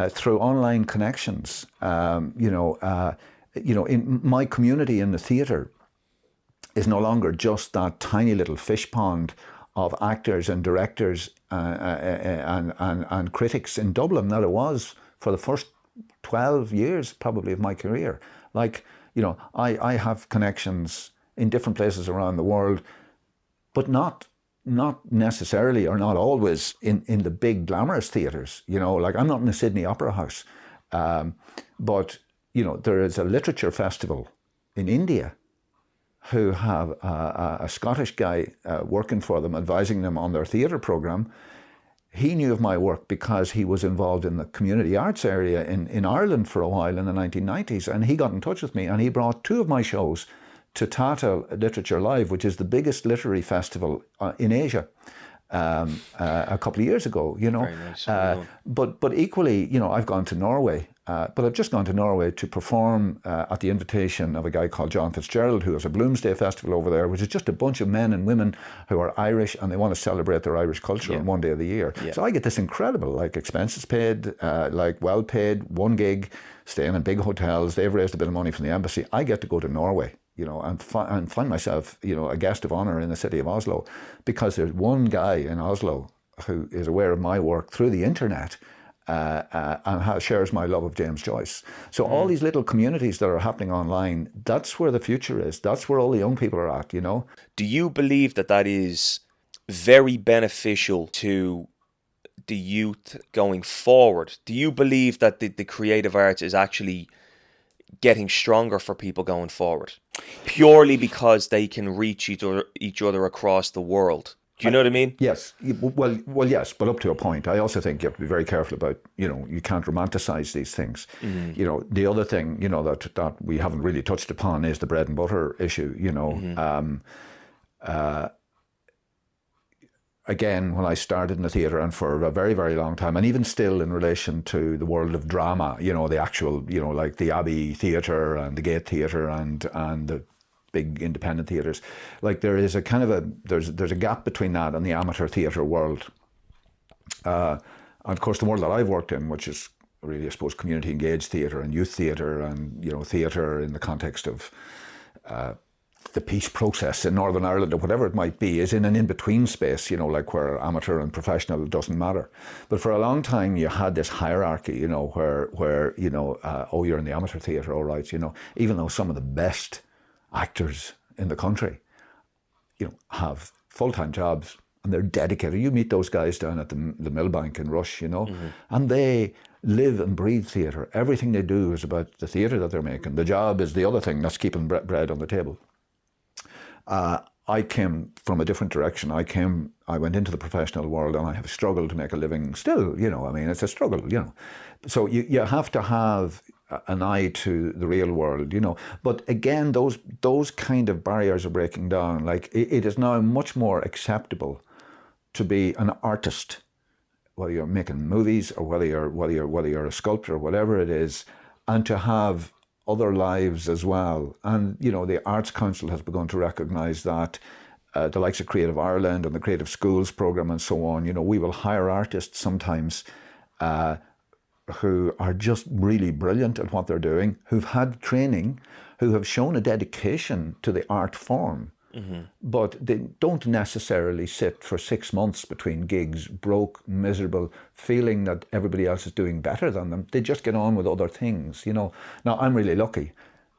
through online connections. You know, in my community in the theatre is no longer just that tiny little fish pond of actors and directors and critics in Dublin that it was for the first 12 years probably of my career. Like, you know, I have connections in different places around the world, but not necessarily or not always in the big glamorous theatres. You know, like I'm not in the Sydney Opera House, but, you know, there is a literature festival in India who have a Scottish guy working for them, advising them on their theatre programme. He knew of my work because he was involved in the community arts area in Ireland for a while in the 1990s, and he got in touch with me and he brought two of my shows to Tata Literature Live, which is the biggest literary festival in Asia, a couple of years ago, you know. Very nice. But equally, you know, I've gone to Norway, but I've just gone to Norway to perform at the invitation of a guy called John Fitzgerald, who has a Bloomsday Festival over there, which is just a bunch of men and women who are Irish and they want to celebrate their Irish culture on one day of the year. Yeah. So I get this incredible, like, expenses paid, like well paid, one gig, staying in big hotels. They've raised a bit of money from the embassy. I get to go to Norway, you know, and find myself, you know, a guest of honour in the city of Oslo, because there's one guy in Oslo who is aware of my work through the internet and shares my love of James Joyce. So all these little communities that are happening online, that's where the future is. That's where all the young people are at, you know. Do you believe that is very beneficial to the youth going forward? Do you believe that the creative arts is actually getting stronger for people going forward? purely because they can reach each other across the world. Do you know what I mean? Yes. Well, yes, but up to a point. I also think you have to be very careful about, you can't romanticize these things. The other thing, that we haven't really touched upon is the bread and butter issue, Again, when I started in the theatre, and for a very, very long time, and even still in relation to the world of drama, the actual, like the Abbey Theatre and the Gate Theatre and the big independent theatres, like there is a kind of there's a gap between that and the amateur theatre world. And of course, the world that I've worked in, which is really, I suppose, community engaged theatre and youth theatre and, theatre in the context of the peace process in Northern Ireland or whatever it might be, is in an in-between space, like where amateur and professional doesn't matter. But for a long time, you had this hierarchy, where oh, you're in the amateur theatre, all right, even though some of the best actors in the country, have full-time jobs and they're dedicated. You meet those guys down at the Millbank in Rush, and they live and breathe theatre. Everything they do is about the theatre that they're making. The job is the other thing that's keeping bread on the table. I came from a different direction. I went into the professional world and I have struggled to make a living still, it's a struggle, So you have to have an eye to the real world, But again, those kind of barriers are breaking down. Like it is now much more acceptable to be an artist, whether you're making movies or whether you're a sculptor or whatever it is, and to have other lives as well. And the Arts Council has begun to recognise that. The likes of Creative Ireland and the Creative Schools programme and so on, we will hire artists sometimes who are just really brilliant at what they're doing, who've had training, who have shown a dedication to the art form, but they don't necessarily sit for 6 months between gigs, broke, miserable, feeling that everybody else is doing better than them. They just get on with other things, Now, I'm really lucky.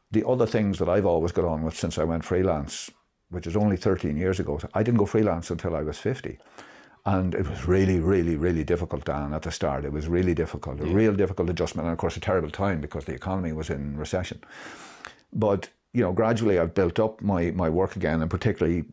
The other things that I've always got on with since I went freelance, which is only 13 years ago, I didn't go freelance until I was 50. And it was really, really, really difficult, Dan, at the start. It was really difficult, a real difficult adjustment, and of course a terrible time because the economy was in recession. But, gradually I've built up my work again, and particularly,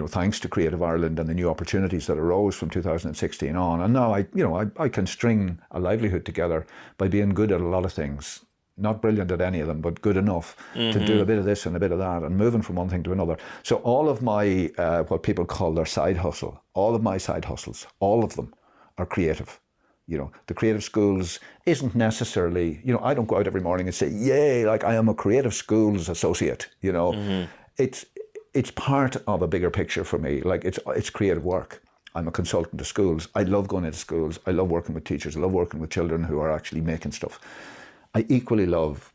thanks to Creative Ireland and the new opportunities that arose from 2016 on. And now I can string a livelihood together by being good at a lot of things. Not brilliant at any of them, but good enough to do a bit of this and a bit of that and moving from one thing to another. So all of my, what people call their side hustle, all of my side hustles, all of them are creative. The Creative Schools isn't necessarily, I don't go out every morning and say, yay, like I am a Creative Schools associate, It's part of a bigger picture for me. Like it's creative work. I'm a consultant to schools. I love going into schools. I love working with teachers. I love working with children who are actually making stuff. I equally love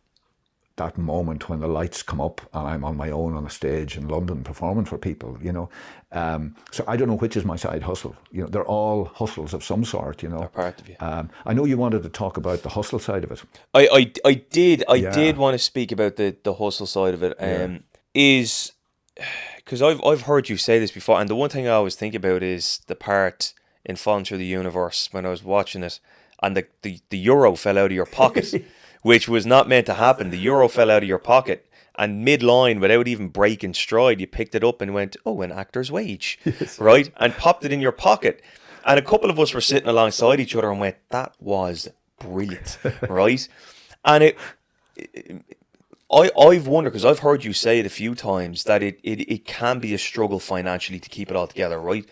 that moment when the lights come up and I'm on my own on a stage in London performing for people, So I don't know which is my side hustle. They're all hustles of some sort, They're part of you. I know you wanted to talk about the hustle side of it. I did want to speak about the hustle side of it. Is because I've heard you say this before, and the one thing I always think about is the part in Falling Through the Universe when I was watching it, and the euro fell out of your pocket. Which was not meant to happen. The euro fell out of your pocket, and mid-line, without even breaking stride, you picked it up and went, oh, an actor's wage, yes. Right? And popped it in your pocket. And a couple of us were sitting alongside each other and went, that was brilliant, right? And I've wondered, because I've heard you say it a few times, that it can be a struggle financially to keep it all together, right?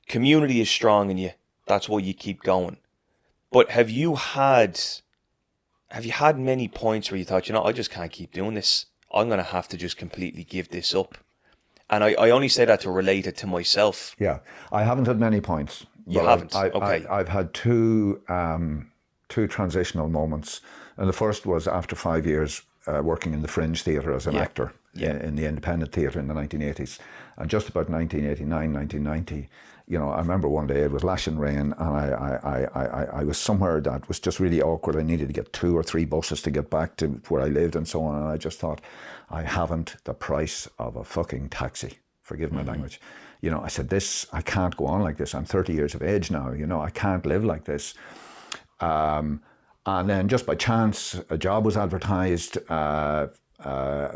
Community is strong in you. That's why you keep going. But have you had many points where you thought, I just can't keep doing this. I'm going to have to just completely give this up. And I only say that to relate it to myself. Yeah, I haven't had many points. You haven't? Okay. I've had two transitional moments. And the first was after 5 years working in the Fringe Theatre as an actor in the independent theatre in the 1980s. And just about 1989, 1990, I remember one day it was lashing rain and I was somewhere that was just really awkward. I needed to get 2 or 3 buses to get back to where I lived and so on. And I just thought, I haven't the price of a fucking taxi. Forgive my language. I said, I can't go on like this. I'm 30 years of age now. I can't live like this. And then just by chance, a job was advertised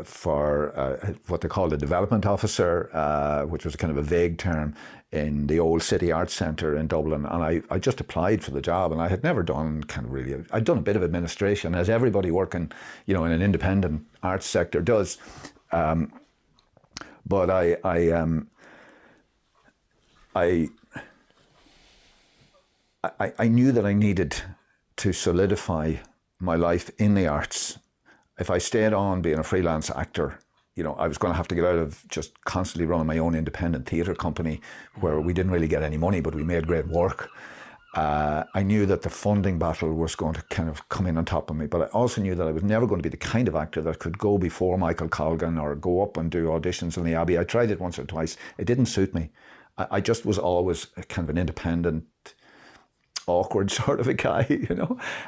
for what they called a development officer, which was kind of a vague term, in the old City Arts Centre in Dublin. And I just applied for the job, and I had never done I'd done a bit of administration, as everybody working, in an independent arts sector does. But I knew that I needed to solidify my life in the arts. If I stayed on being a freelance actor, I was going to have to get out of just constantly running my own independent theatre company where we didn't really get any money, but we made great work. I knew that the funding battle was going to kind of come in on top of me, but I also knew that I was never going to be the kind of actor that could go before Michael Colgan or go up and do auditions in the Abbey. I tried it once or twice. It didn't suit me. I just was always kind of an independent, awkward sort of a guy,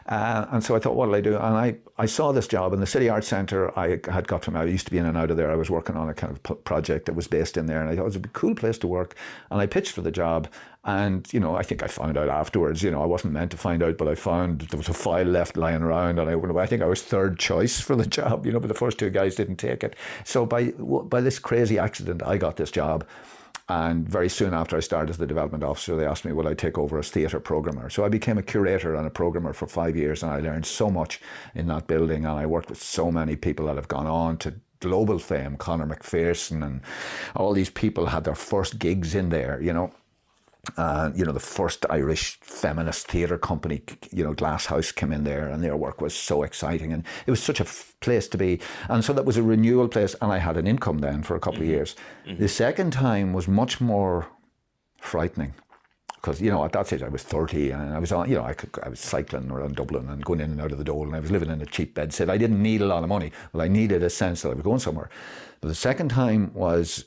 and so I thought, what'll I do? And I saw this job in the City Arts Centre. I used to be in and out of there. I was working on a kind of project that was based in there, and I thought it was a cool place to work, and I pitched for the job. And I think I found out afterwards, I wasn't meant to find out, but I found there was a file left lying around, and I think I was third choice for the job, but the first two guys didn't take it. So by this crazy accident, I got this job. And very soon after I started as the development officer, they asked me would I take over as theatre programmer. So I became a curator and a programmer for 5 years, and I learned so much in that building, and I worked with so many people that have gone on to global fame. Conor McPherson and all these people had their first gigs in there, the first Irish feminist theatre company, Glass House, came in there, and their work was so exciting, and it was such a place to be. And so that was a renewal place, and I had an income then for a couple of years. The second time was much more frightening, because at that stage I was 30, and I was on, I was cycling around Dublin and going in and out of the Dole, and I was living in a cheap bedstead. I didn't need a lot of money, but I needed a sense that I was going somewhere. But the second time was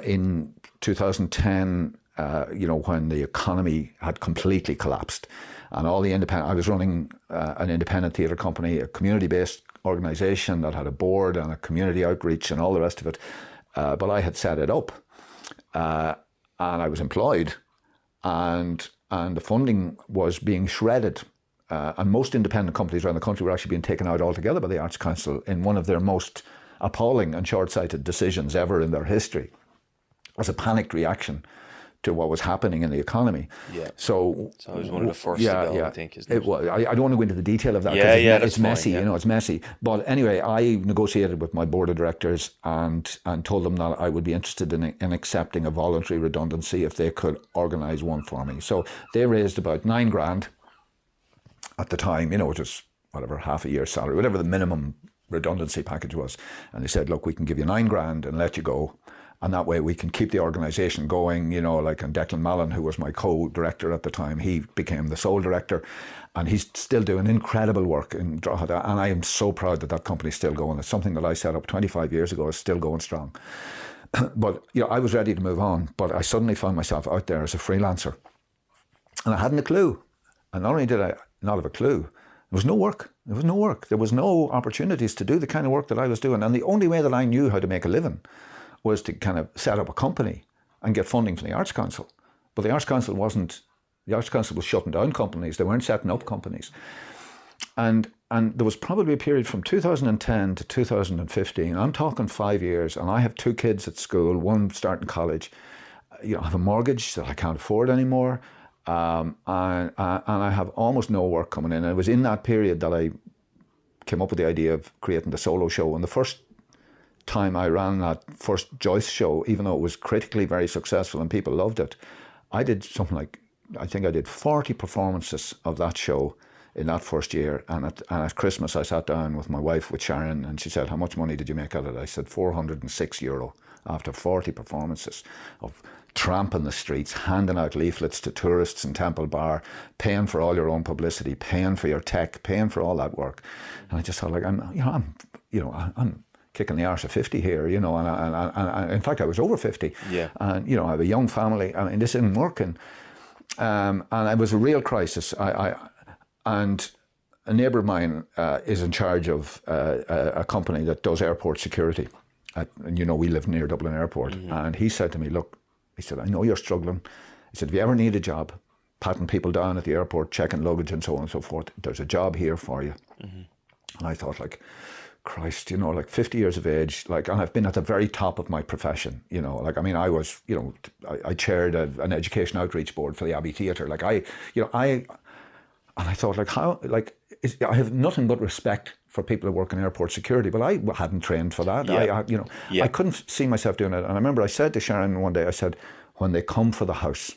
in 2010. When the economy had completely collapsed, and all the I was running an independent theatre company, a community-based organisation that had a board and a community outreach and all the rest of it. But I had set it up, and I was employed, and the funding was being shredded. And most independent companies around the country were actually being taken out altogether by the Arts Council in one of their most appalling and short-sighted decisions ever in their history, as a panicked reaction to what was happening in the economy. Yeah. So it was one of the first to go, I think, isn't it? It was. I don't want to go into the detail of that. It's messy, it's messy. But anyway, I negotiated with my board of directors and told them that I would be interested in accepting a voluntary redundancy if they could organise one for me. So they raised about $9,000 at the time, which was whatever, half a year's salary, whatever the minimum redundancy package was. And they said, look, we can give you $9,000 and let you go. And that way we can keep the organisation going, and Declan Mallon, who was my co-director at the time, he became the sole director, and he's still doing incredible work in Drogheda. And I am so proud that that company's still going. It's something that I set up 25 years ago, is still going strong. But, I was ready to move on, but I suddenly found myself out there as a freelancer. And I hadn't a clue. And not only did I not have a clue, there was no work. There was no opportunities to do the kind of work that I was doing. And the only way that I knew how to make a living was to kind of set up a company and get funding from the Arts Council. But the Arts Council was shutting down companies. They weren't setting up companies. And there was probably a period from 2010 to 2015. I'm talking 5 years, and I have 2 kids at school, one starting college. I have a mortgage that I can't afford anymore. And I have almost no work coming in. And it was in that period that I came up with the idea of creating the solo show. And the first time I ran that first Joyce show, even though it was critically very successful and people loved it, I did something like, I think I did 40 performances of that show in that first year. And at Christmas, I sat down with my wife, with Sharon, and she said, how much money did you make out of it? I said, €406 after 40 performances of tramping the streets, handing out leaflets to tourists in Temple Bar, paying for all your own publicity, paying for your tech, paying for all that work. And I just thought, like, I'm kicking the arse of 50 here, and in fact I was over 50. Yeah. And I have a young family. I mean, this isn't working. And it was a real crisis. And a neighbour of mine is in charge of a company that does airport security. And we live near Dublin Airport. Mm-hmm. And he said to me, look, he said, I know you're struggling. He said, if you ever need a job, patting people down at the airport, checking luggage and so on and so forth, there's a job here for you. Mm-hmm. And I thought, like, Christ, you know, like 50 years of age, like, and I've been at the very top of my profession, you know, like, I mean, I was, you know, I chaired an education outreach board for the Abbey Theatre. Like and I thought, like, how, like, I have nothing but respect for people who work in airport security, but I hadn't trained for that. I couldn't see myself doing it. And I remember I said to Sharon one day, I said, when they come for the house,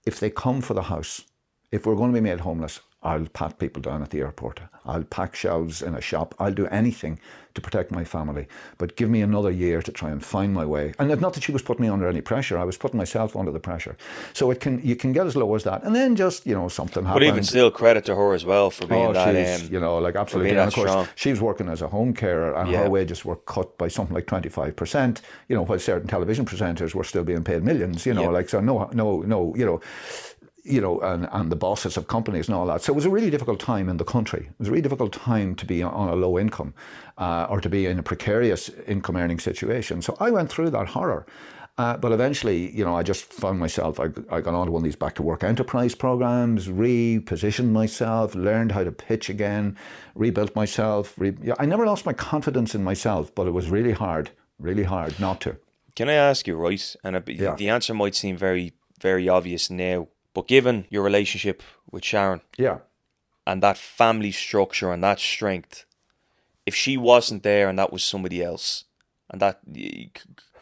if they come for the house, if we're going to be made homeless, I'll pat people down at the airport. I'll pack shelves in a shop. I'll do anything to protect my family. But give me another year to try and find my way. And not that she was putting me under any pressure. I was putting myself under the pressure. So you can get as low as that. And then just, you know, something happened. But even still, credit to her as well for being that, you know, like, absolutely. And of course, strong. She was working as a home carer, and her wages were cut by something like 25%, you know, while certain television presenters were still being paid millions, you know, like, so no, you know, and the bosses of companies and all that. So it was a really difficult time in the country. It was a really difficult time to be on a low income or to be in a precarious income earning situation. So I went through that horror. But eventually, you know, I just found myself, I got onto one of these back to work enterprise programs, repositioned myself, learned how to pitch again, rebuilt myself. I never lost my confidence in myself, but it was really hard not to. Can I ask you, right? And the answer might seem very, very obvious now, but given your relationship with Sharon, and that family structure and that strength, if she wasn't there and that was somebody else, and that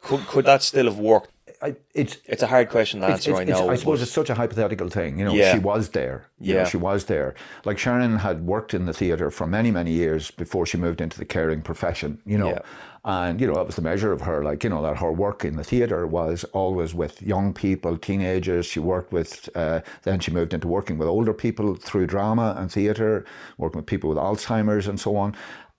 could that still have worked? It's a hard question to answer. I know. I suppose it's such a hypothetical thing. You know, she was there. You know, she was there. Like, Sharon had worked in the theatre for many, many years before she moved into the caring profession. You know. And, you know, that was the measure of her, like, you know, that her work in the theatre was always with young people, teenagers. She worked with, then she moved into working with older people through drama and theatre, working with people with Alzheimer's and so on.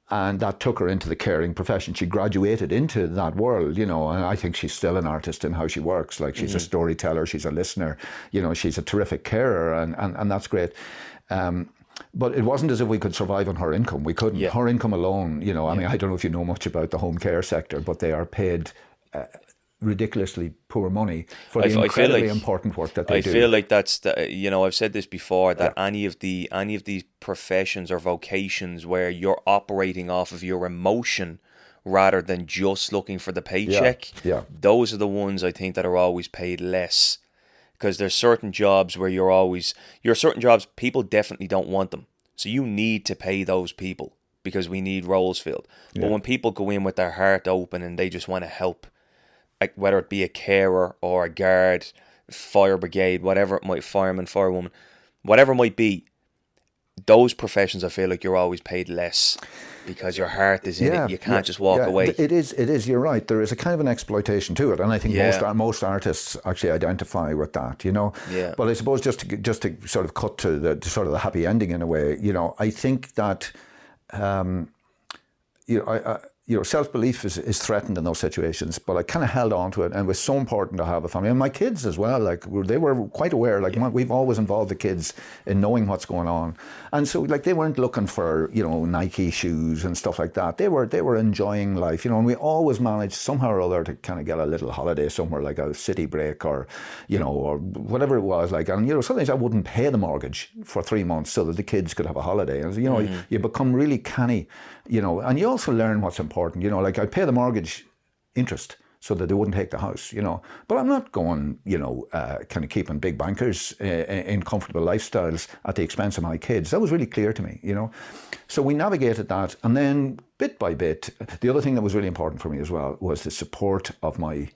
And that took her into the caring profession. She graduated into that world, you know, and I think she's still an artist in how she works. Like, she's a storyteller, she's a listener, you know, she's a terrific carer, and that's great. But it wasn't as if we could survive on her income. We couldn't. Her income alone, you know, I mean, I don't know if you know much about the home care sector, but they are paid ridiculously poor money for the incredibly important work that they do. I feel like that's you know, I've said this before, that any of these professions or vocations where you're operating off of your emotion rather than just looking for the paycheck, those are the ones I think that are always paid less. Because there's certain jobs where certain jobs, people definitely don't want them. So you need to pay those people because we need roles filled. But when people go in with their heart open and they just want to help, like, whether it be a carer or a guard, fire brigade, whatever it might, fireman, firewoman, whatever it might be, those professions, I feel like you're always paid less because your heart is in it. You can't just walk away. It is. You're right. There is a kind of an exploitation to it, and I think most artists actually identify with that. You know. Yeah. But I suppose just to sort of cut to the happy ending in a way. You know, I think that you know, self-belief is threatened in those situations, but I kind of held on to it, and it was so important to have a family. And my kids as well, like, they were quite aware, like, we've always involved the kids in knowing what's going on. And so, like, they weren't looking for, you know, Nike shoes and stuff like that. They were enjoying life, you know, and we always managed somehow or other to kind of get a little holiday somewhere, like a city break or, you know, or whatever it was, like. And, you know, sometimes I wouldn't pay the mortgage for 3 months so that the kids could have a holiday. And, you know, you become really canny, you know, and you also learn what's important. You know, like, I pay the mortgage interest so that they wouldn't take the house, you know. But I'm not going, you know, kind of keeping big bankers in comfortable lifestyles at the expense of my kids. That was really clear to me, you know. So we navigated that. And then bit by bit, the other thing that was really important for me as well was the support of my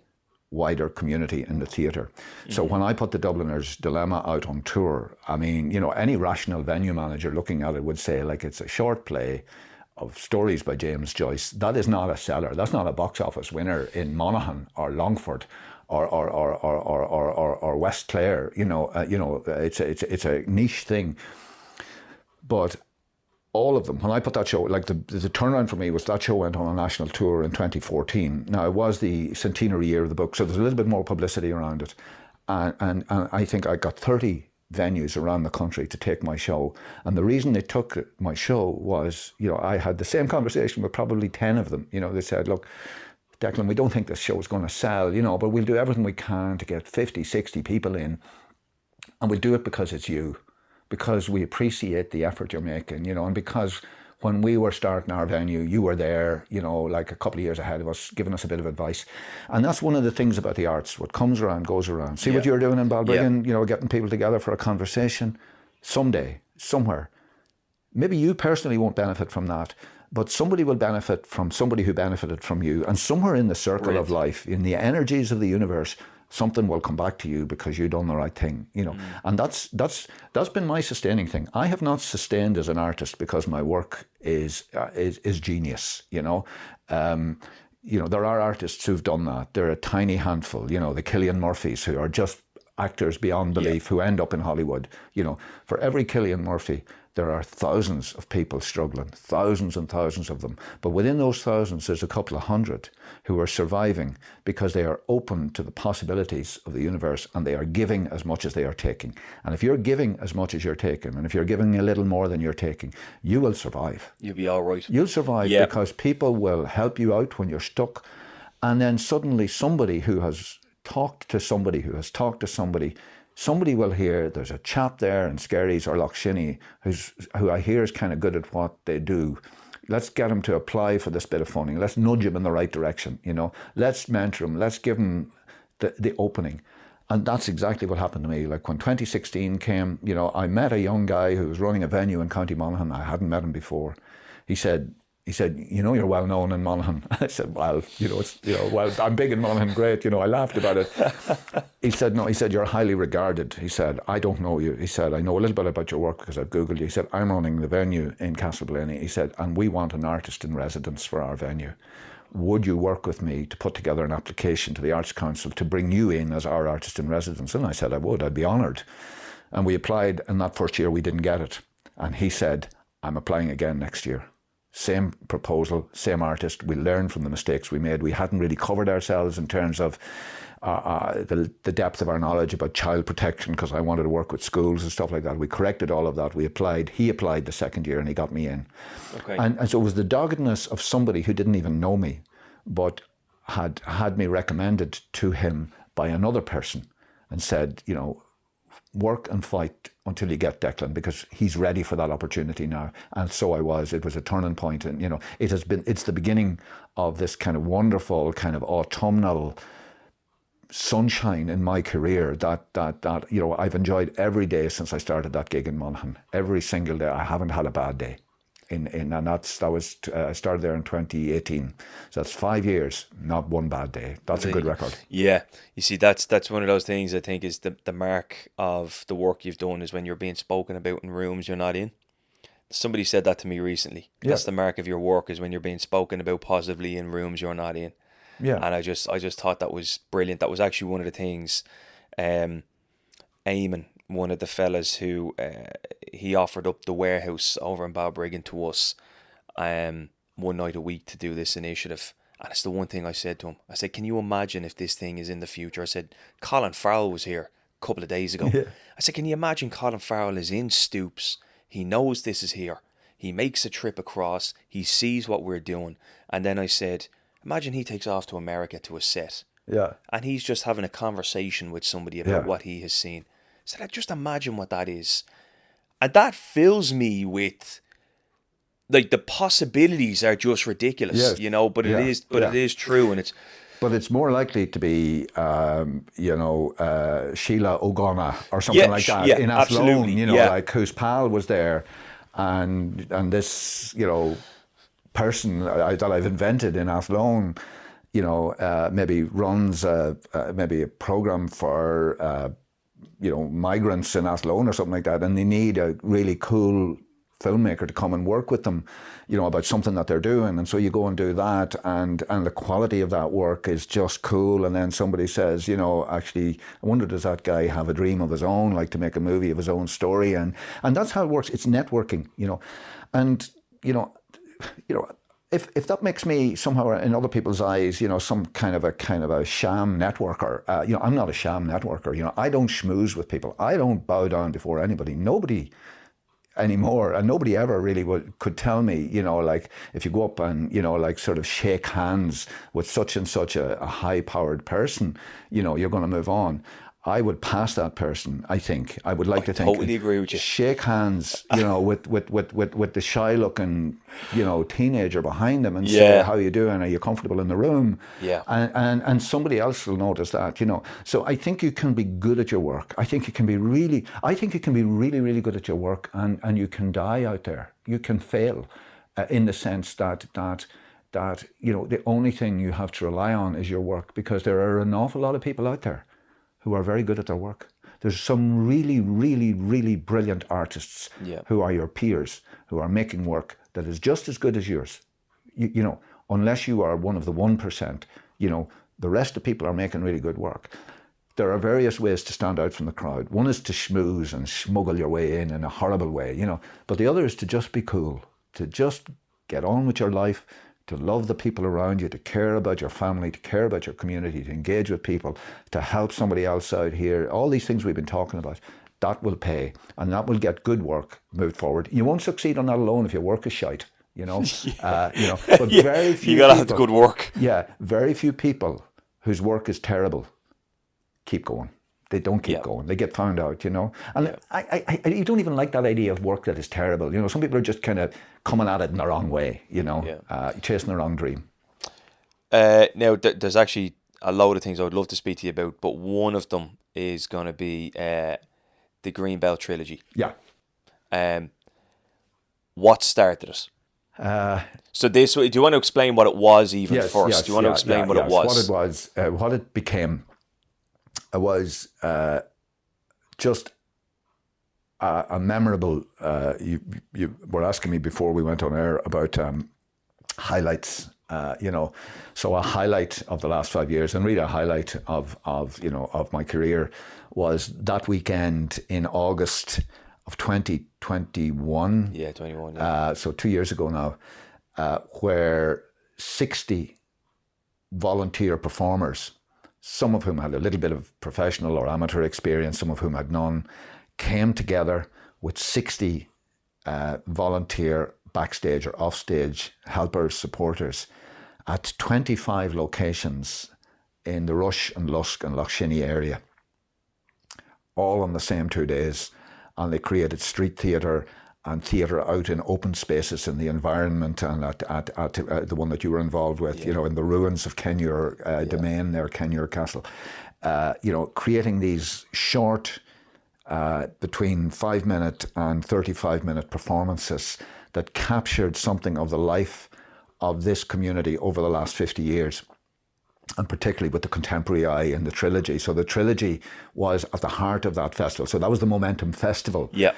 wider community in the theatre. So when I put the Dubliners' Dilemma out on tour, I mean, you know, any rational venue manager looking at it would say, like, it's a short play of stories by James Joyce. That is not a seller. That's not a box office winner in Monaghan or Longford or West Clare. You know, it's a niche thing. But all of them, when I put that show, like, the turnaround for me was that show went on a national tour in 2014. Now, it was the centenary year of the book, so there's a little bit more publicity around it. And I think I got 30 venues around the country to take my show. And the reason they took my show was, you know, I had the same conversation with probably 10 of them. You know, they said, look, Declan, we don't think this show is going to sell, you know, but we'll do everything we can to get 50, 60 people in. And we'll do it because it's you, because we appreciate the effort you're making, you know, and because when we were starting our venue, you were there, you know, like a couple of years ahead of us, giving us a bit of advice. And that's one of the things about the arts. What comes around goes around. See what you're doing in Balbriggan, you know, getting people together for a conversation. Someday, somewhere, maybe you personally won't benefit from that, but somebody will benefit from somebody who benefited from you. And somewhere in the circle of life, in the energies of the universe, something will come back to you because you've done the right thing, you know. And that's been my sustaining thing. I have not sustained as an artist because my work is genius, you know. You know, there are artists who've done that. They're a tiny handful, you know, the Cillian Murphys, who are just actors beyond belief, who end up in Hollywood. You know, for every Cillian Murphy, there are thousands of people struggling, thousands and thousands of them. But within those thousands, there's a couple of hundred who are surviving because they are open to the possibilities of the universe, and they are giving as much as they are taking. And if you're giving as much as you're taking, and if you're giving a little more than you're taking, you will survive. You'll be all right. You'll survive because people will help you out when you're stuck. And then suddenly somebody who has talked to somebody who has talked to somebody, somebody will hear there's a chap there in Skerries or Lough who I hear is kind of good at what they do. Let's get him to apply for this bit of funding. Let's nudge him in the right direction, you know. Let's mentor him. Let's give him the opening. And that's exactly what happened to me. Like when 2016 came, you know, I met a young guy who was running a venue in County Monaghan. I hadn't met him before. He said, you know, you're well known in Monaghan. I said, well, you know, well, I'm big in Monaghan, great. You know, I laughed about it. He said, no, he said, you're highly regarded. He said, I don't know you. He said, I know a little bit about your work because I've Googled you. He said, I'm running the venue in Castleblaney. He said, and we want an artist in residence for our venue. Would you work with me to put together an application to the Arts Council to bring you in as our artist in residence? And I said, I would. I'd be honoured. And we applied, and that first year we didn't get it. And he said, I'm applying again next year. Same proposal, same artist. We learned from the mistakes we made. We hadn't really covered ourselves in terms of the depth of our knowledge about child protection, because I wanted to work with schools and stuff like that. We corrected all of that. We applied. He applied the second year and he got me in. Okay. And so it was the doggedness of somebody who didn't even know me, but had me recommended to him by another person and said, you know, work and fight until you get Declan, because he's ready for that opportunity now. And so I was. It was a turning point, and you know, it's the beginning of this kind of wonderful kind of autumnal sunshine in my career that you know, I've enjoyed every day since I started that gig in Monaghan. Every single day, I haven't had a bad day. I started there in 2018, so that's 5 years, not one bad day. That's a good record. Yeah, you see, that's one of those things I think is the mark of the work you've done is when you're being spoken about in rooms you're not in. Somebody said that to me recently. Yeah. That's the mark of your work, is when you're being spoken about positively in rooms you're not in. Yeah, and I just thought that was brilliant. That was actually one of the things. Eamon, one of the fellas who he offered up the warehouse over in Balbriggan to us one night a week to do this initiative. And it's the one thing I said to him. I said, can you imagine if this thing is in the future? I said, Colin Farrell was here a couple of days ago. Yeah. I said, can you imagine Colin Farrell is in Stoops? He knows this is here. He makes a trip across. He sees what we're doing. And then I said, imagine he takes off to America to a set. Yeah. And he's just having a conversation with somebody about what he has seen. I said, just imagine what that is. And that fills me with, like, the possibilities are just ridiculous, yes. You know, but it is true. And but it's more likely to be, you know, Sheila O'Gona or something like that in Athlone, you know, like whose pal was there. And this, you know, person that I've invented in Athlone, you know, maybe runs maybe a program for, you know, migrants in Athlone or something like that, and they need a really cool filmmaker to come and work with them, you know, about something that they're doing. And so you go and do that, and the quality of that work is just cool. And then somebody says, you know, actually, I wonder, does that guy have a dream of his own, like to make a movie of his own story? And that's how it works. It's networking, you know. And you know, if that makes me somehow in other people's eyes, you know, some kind of a sham networker, you know, I'm not a sham networker. You know, I don't schmooze with people. I don't bow down before anybody. Nobody anymore, and nobody ever really could tell me, you know, like, if you go up and, you know, like sort of shake hands with such and such a high-powered person, you know, you're going to move on. I would pass that person. I think I would like to think. Totally agree with you. Shake hands, with the shy looking, teenager behind them and say, "How you doing? Are you comfortable in the room?" Yeah. And somebody else will notice that. So I think you can be good at your work. I think you can be really really good at your work, and you can die out there. You can fail, in the sense that the only thing you have to rely on is your work, because there are an awful lot of people out there who are very good at their work. There's some really, really, really brilliant artists who are your peers, who are making work that is just as good as yours. Unless you are one of the 1%, the rest of people are making really good work. There are various ways to stand out from the crowd. One is to schmooze and smuggle your way in a horrible way, but the other is to just be cool, to just get on with your life, to love the people around you, to care about your family, to care about your community, to engage with people, to help somebody else out here. All these things we've been talking about, that will pay, and that will get good work moved forward. You won't succeed on that alone if your work is shite, But very few. You gotta have good work. Yeah, very few people whose work is terrible keep going. They don't keep going. They get found out, And I you don't even like that idea of work that is terrible. Some people are just kind of coming at it in the wrong way, chasing the wrong dream. Now, there's actually a load of things I would love to speak to you about, but one of them is going to be the Greenbelt trilogy. Yeah. What started it? So do you want to explain what it was first? Yes, do you want to explain what it was? What it was, what it became. It was just a memorable. You were asking me before we went on air about highlights. So a highlight of the last 5 years, and really a highlight of my career, was that weekend in August of 2021. Yeah, 21. Yeah. So 2 years ago now, where 60 volunteer performers, some of whom had a little bit of professional or amateur experience, some of whom had none, came together with 60 volunteer backstage or offstage helpers, supporters, at 25 locations in the Rush and Lusk and Lough area, all on the same 2 days. And they created street theatre and theatre out in open spaces in the environment, and at the one that you were involved with, in the ruins of Kenure Domain there, Kenure Castle, creating these short, between 5-minute and 35-minute performances that captured something of the life of this community over the last 50 years. And particularly with the contemporary eye in the trilogy. So the trilogy was at the heart of that festival. So that was the Momentum Festival. Yeah.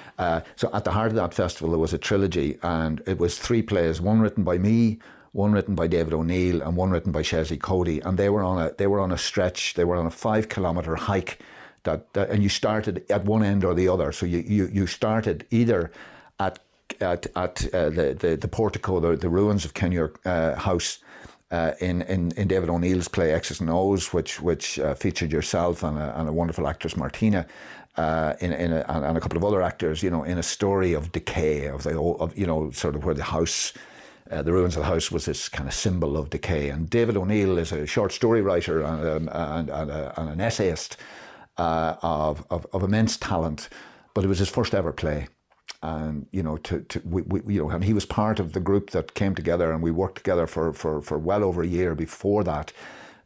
So at the heart of that festival, there was a trilogy, and it was 3 plays: one written by me, one written by David O'Neill, and one written by Shezi Cody. And they were on a stretch. They were on a 5-kilometre hike. And you started at one end or the other. So you started either at the portico, the ruins of Kenure House. In David O'Neill's play X's and O's, which featured yourself and a wonderful actress Martina, and a couple of other actors, in a story of decay of sort of where the house, the ruins of the house, was this kind of symbol of decay. And David O'Neill is a short story writer and an essayist of immense talent, but it was his first ever play. And and he was part of the group that came together, and we worked together for well over a year before that,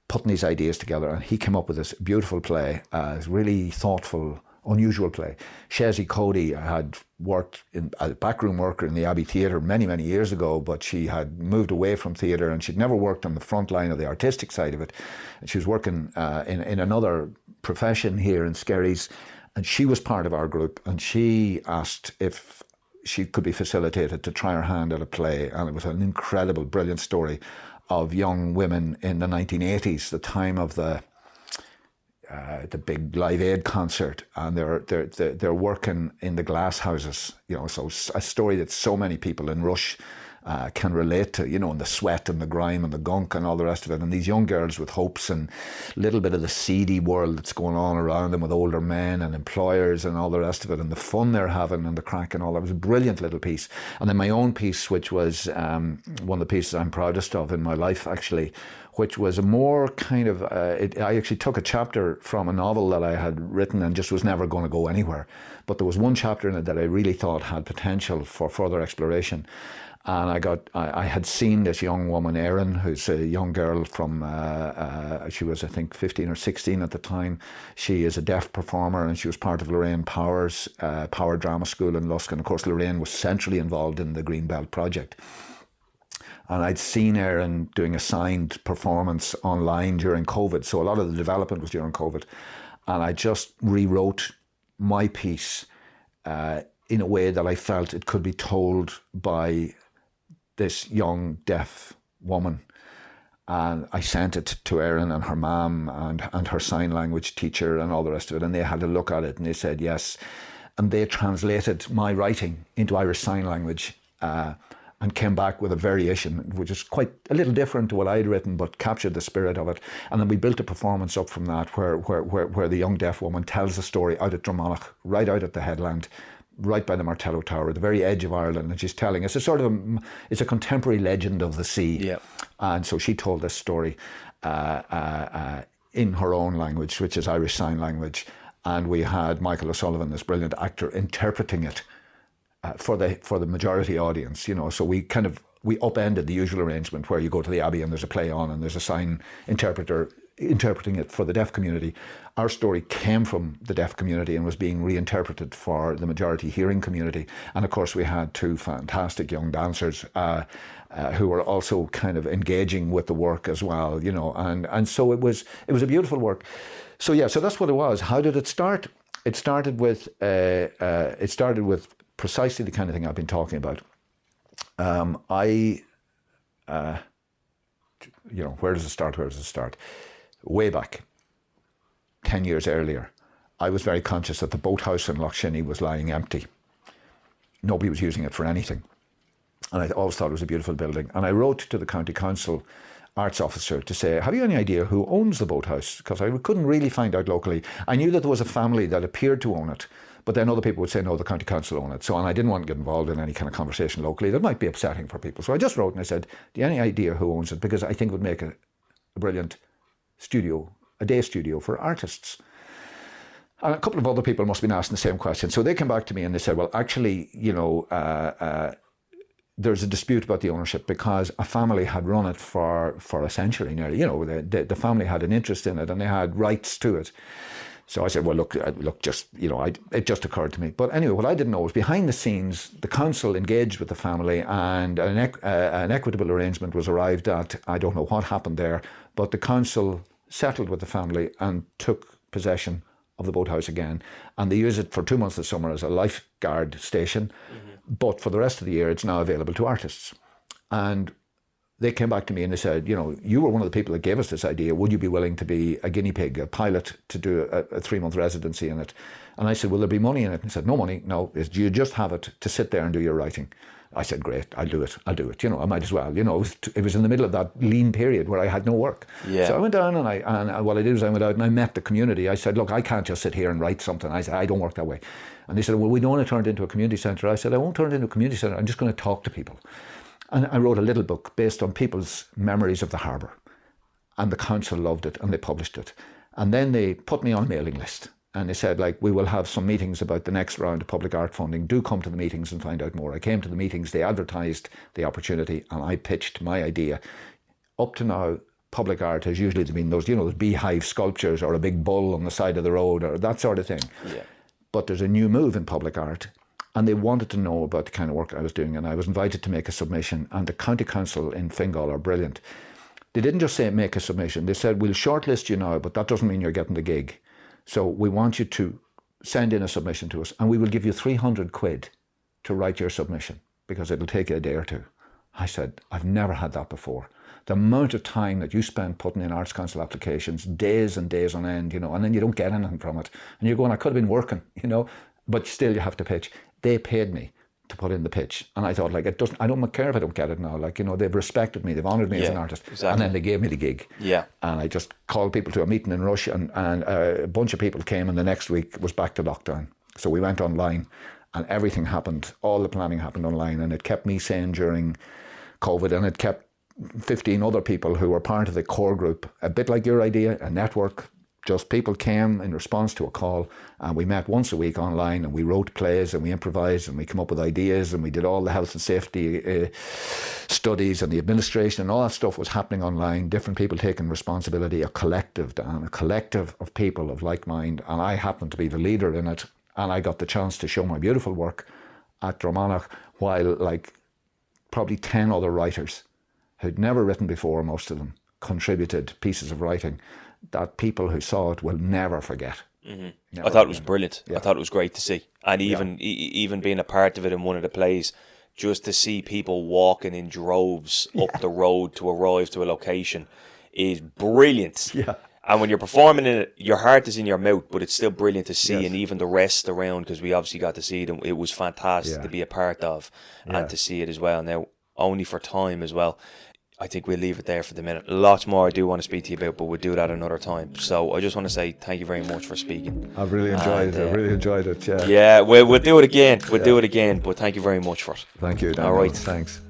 putting these ideas together. And he came up with this beautiful play, really thoughtful, unusual play. Shezi Cody had worked as a backroom worker in the Abbey Theatre many years ago, but she had moved away from theatre, and she'd never worked on the front line of the artistic side of it. And she was working in another profession here in Skerries. And she was part of our group, and she asked if she could be facilitated to try her hand at a play. And it was an incredible, brilliant story of young women in the 1980s, the time of the big Live Aid concert, and they're working in the glass houses. So a story that so many people in Rush can relate to, you know, and the sweat and the grime and the gunk and all the rest of it. And these young girls with hopes and a little bit of the seedy world that's going on around them with older men and employers and all the rest of it, and the fun they're having and the crack and all that. It was a brilliant little piece. And then my own piece, which was one of the pieces I'm proudest of in my life, actually, which was a more kind of, I actually took a chapter from a novel that I had written and just was never going to go anywhere. But there was one chapter in it that I really thought had potential for further exploration. And I had seen this young woman, Erin, who's a young girl from, she was, I think, 15 or 16 at the time. She is a deaf performer, and she was part of Lorraine Power's Power Drama School in Lusk. And of course, Lorraine was centrally involved in the Greenbelt project. And I'd seen Erin doing a signed performance online during COVID. So a lot of the development was during COVID. And I just rewrote my piece in a way that I felt it could be told by this young deaf woman. And I sent it to Erin and her mum and her sign language teacher and all the rest of it. And they had a look at it and they said yes. And they translated my writing into Irish Sign Language and came back with a variation, which is quite a little different to what I'd written, but captured the spirit of it. And then we built a performance up from that where the young deaf woman tells the story out at Drummond, right out at the headland, right by the Martello Tower, at the very edge of Ireland. And she's telling us, it's a contemporary legend of the sea. Yeah. And so she told this story in her own language, which is Irish Sign Language. And we had Michael O'Sullivan, this brilliant actor, interpreting it for the majority audience, you know. So we upended the usual arrangement where you go to the Abbey and there's a play on and there's a sign interpreter interpreting it for the deaf community. Our story came from the deaf community and was being reinterpreted for the majority hearing community. And of course we had two fantastic young dancers who were also kind of engaging with the work as well, you know. And so it was a beautiful work. So yeah, so that's what it was. How did it start? It started with precisely the kind of thing I've been talking about. Where does it start? Way back, 10 years earlier, I was very conscious that the boathouse in Lough was lying empty. Nobody was using it for anything. And I always thought it was a beautiful building. And I wrote to the county council arts officer to say, have you any idea who owns the boathouse? Because I couldn't really find out locally. I knew that there was a family that appeared to own it, but then other people would say, no, the county council own it. And I didn't want to get involved in any kind of conversation locally that might be upsetting for people. So I just wrote and I said, do you have any idea who owns it? Because I think it would make a brilliant studio, a day studio for artists. And a couple of other people must have been asking the same question. So they came back to me and they said, well, actually, there's a dispute about the ownership because a family had run it for a century nearly. You know, the family had an interest in it and they had rights to it. So I said, well, look, it just occurred to me. But anyway, what I didn't know was behind the scenes, the council engaged with the family and an equitable arrangement was arrived at. I don't know what happened there, but the council settled with the family and took possession of the boathouse again. And they use it for 2 months this summer as a lifeguard station. Mm-hmm. But for the rest of the year, it's now available to artists. And they came back to me and they said, you were one of the people that gave us this idea. Would you be willing to be a guinea pig, a pilot, to do a 3-month residency in it? And I said, will there be money in it? And he said, no money. No, you just have it to sit there and do your writing. I said, great, I'll do it. I might as well. It was in the middle of that lean period where I had no work. Yeah. So I went down and what I did was I went out and I met the community. I said, look, I can't just sit here and write something. I said, I don't work that way. And they said, well, we don't want to turn it into a community centre. I said, I won't turn it into a community centre. I'm just going to talk to people. And I wrote a little book based on people's memories of the harbour. And the council loved it and they published it. And then they put me on a mailing list. And they said, we will have some meetings about the next round of public art funding. Do come to the meetings and find out more. I came to the meetings, they advertised the opportunity, and I pitched my idea. Up to now, public art has usually been those beehive sculptures or a big bull on the side of the road or that sort of thing. Yeah. But there's a new move in public art, and they wanted to know about the kind of work I was doing, and I was invited to make a submission, and the county council in Fingal are brilliant. They didn't just say make a submission. They said, we'll shortlist you now, but that doesn't mean you're getting the gig. So we want you to send in a submission to us and we will give you 300 quid to write your submission because it'll take you a day or two. I said, I've never had that before. The amount of time that you spend putting in Arts Council applications, days and days on end, and then you don't get anything from it. And you're going, I could have been working, but still you have to pitch. They paid me to put in the pitch. And I thought, like, I don't care if I don't get it now. Like, you know, they've respected me, they've honoured me as an artist. Exactly. And then they gave me the gig. Yeah. And I just called people to a meeting in Rush, and a bunch of people came, and the next week was back to lockdown. So we went online, and everything happened, all the planning happened online, and it kept me sane during COVID, and it kept 15 other people who were part of the core group, a bit like your idea, a network. Just people came in response to a call, and we met once a week online, and we wrote plays, and we improvised, and we came up with ideas, and we did all the health and safety studies, and the administration, and all that stuff was happening online. Different people taking responsibility, a collective, Dan, a collective of people of like mind, and I happened to be the leader in it, and I got the chance to show my beautiful work at Dromana, while like probably 10 other writers who'd never written before, most of them, contributed pieces of writing that people who saw it will never forget. Mm-hmm. I thought it was brilliant. Yeah. I thought it was great to see. And even being a part of it in one of the plays, just to see people walking in droves up the road to arrive to a location is brilliant. Yeah. And when you're performing in it, your heart is in your mouth, but it's still brilliant to see. And even the rest around, because we obviously got to see them, it was fantastic to be a part of and to see it as well. Now, only for time as well. I think we'll leave it there for the minute. Lots more I do want to speak to you about, but we'll do that another time. So I just want to say thank you very much for speaking. I've really enjoyed it. I really enjoyed it, Yeah, we'll do it again. We'll do it again, but thank you very much for it. Thank you, Daniel. All right. Thanks.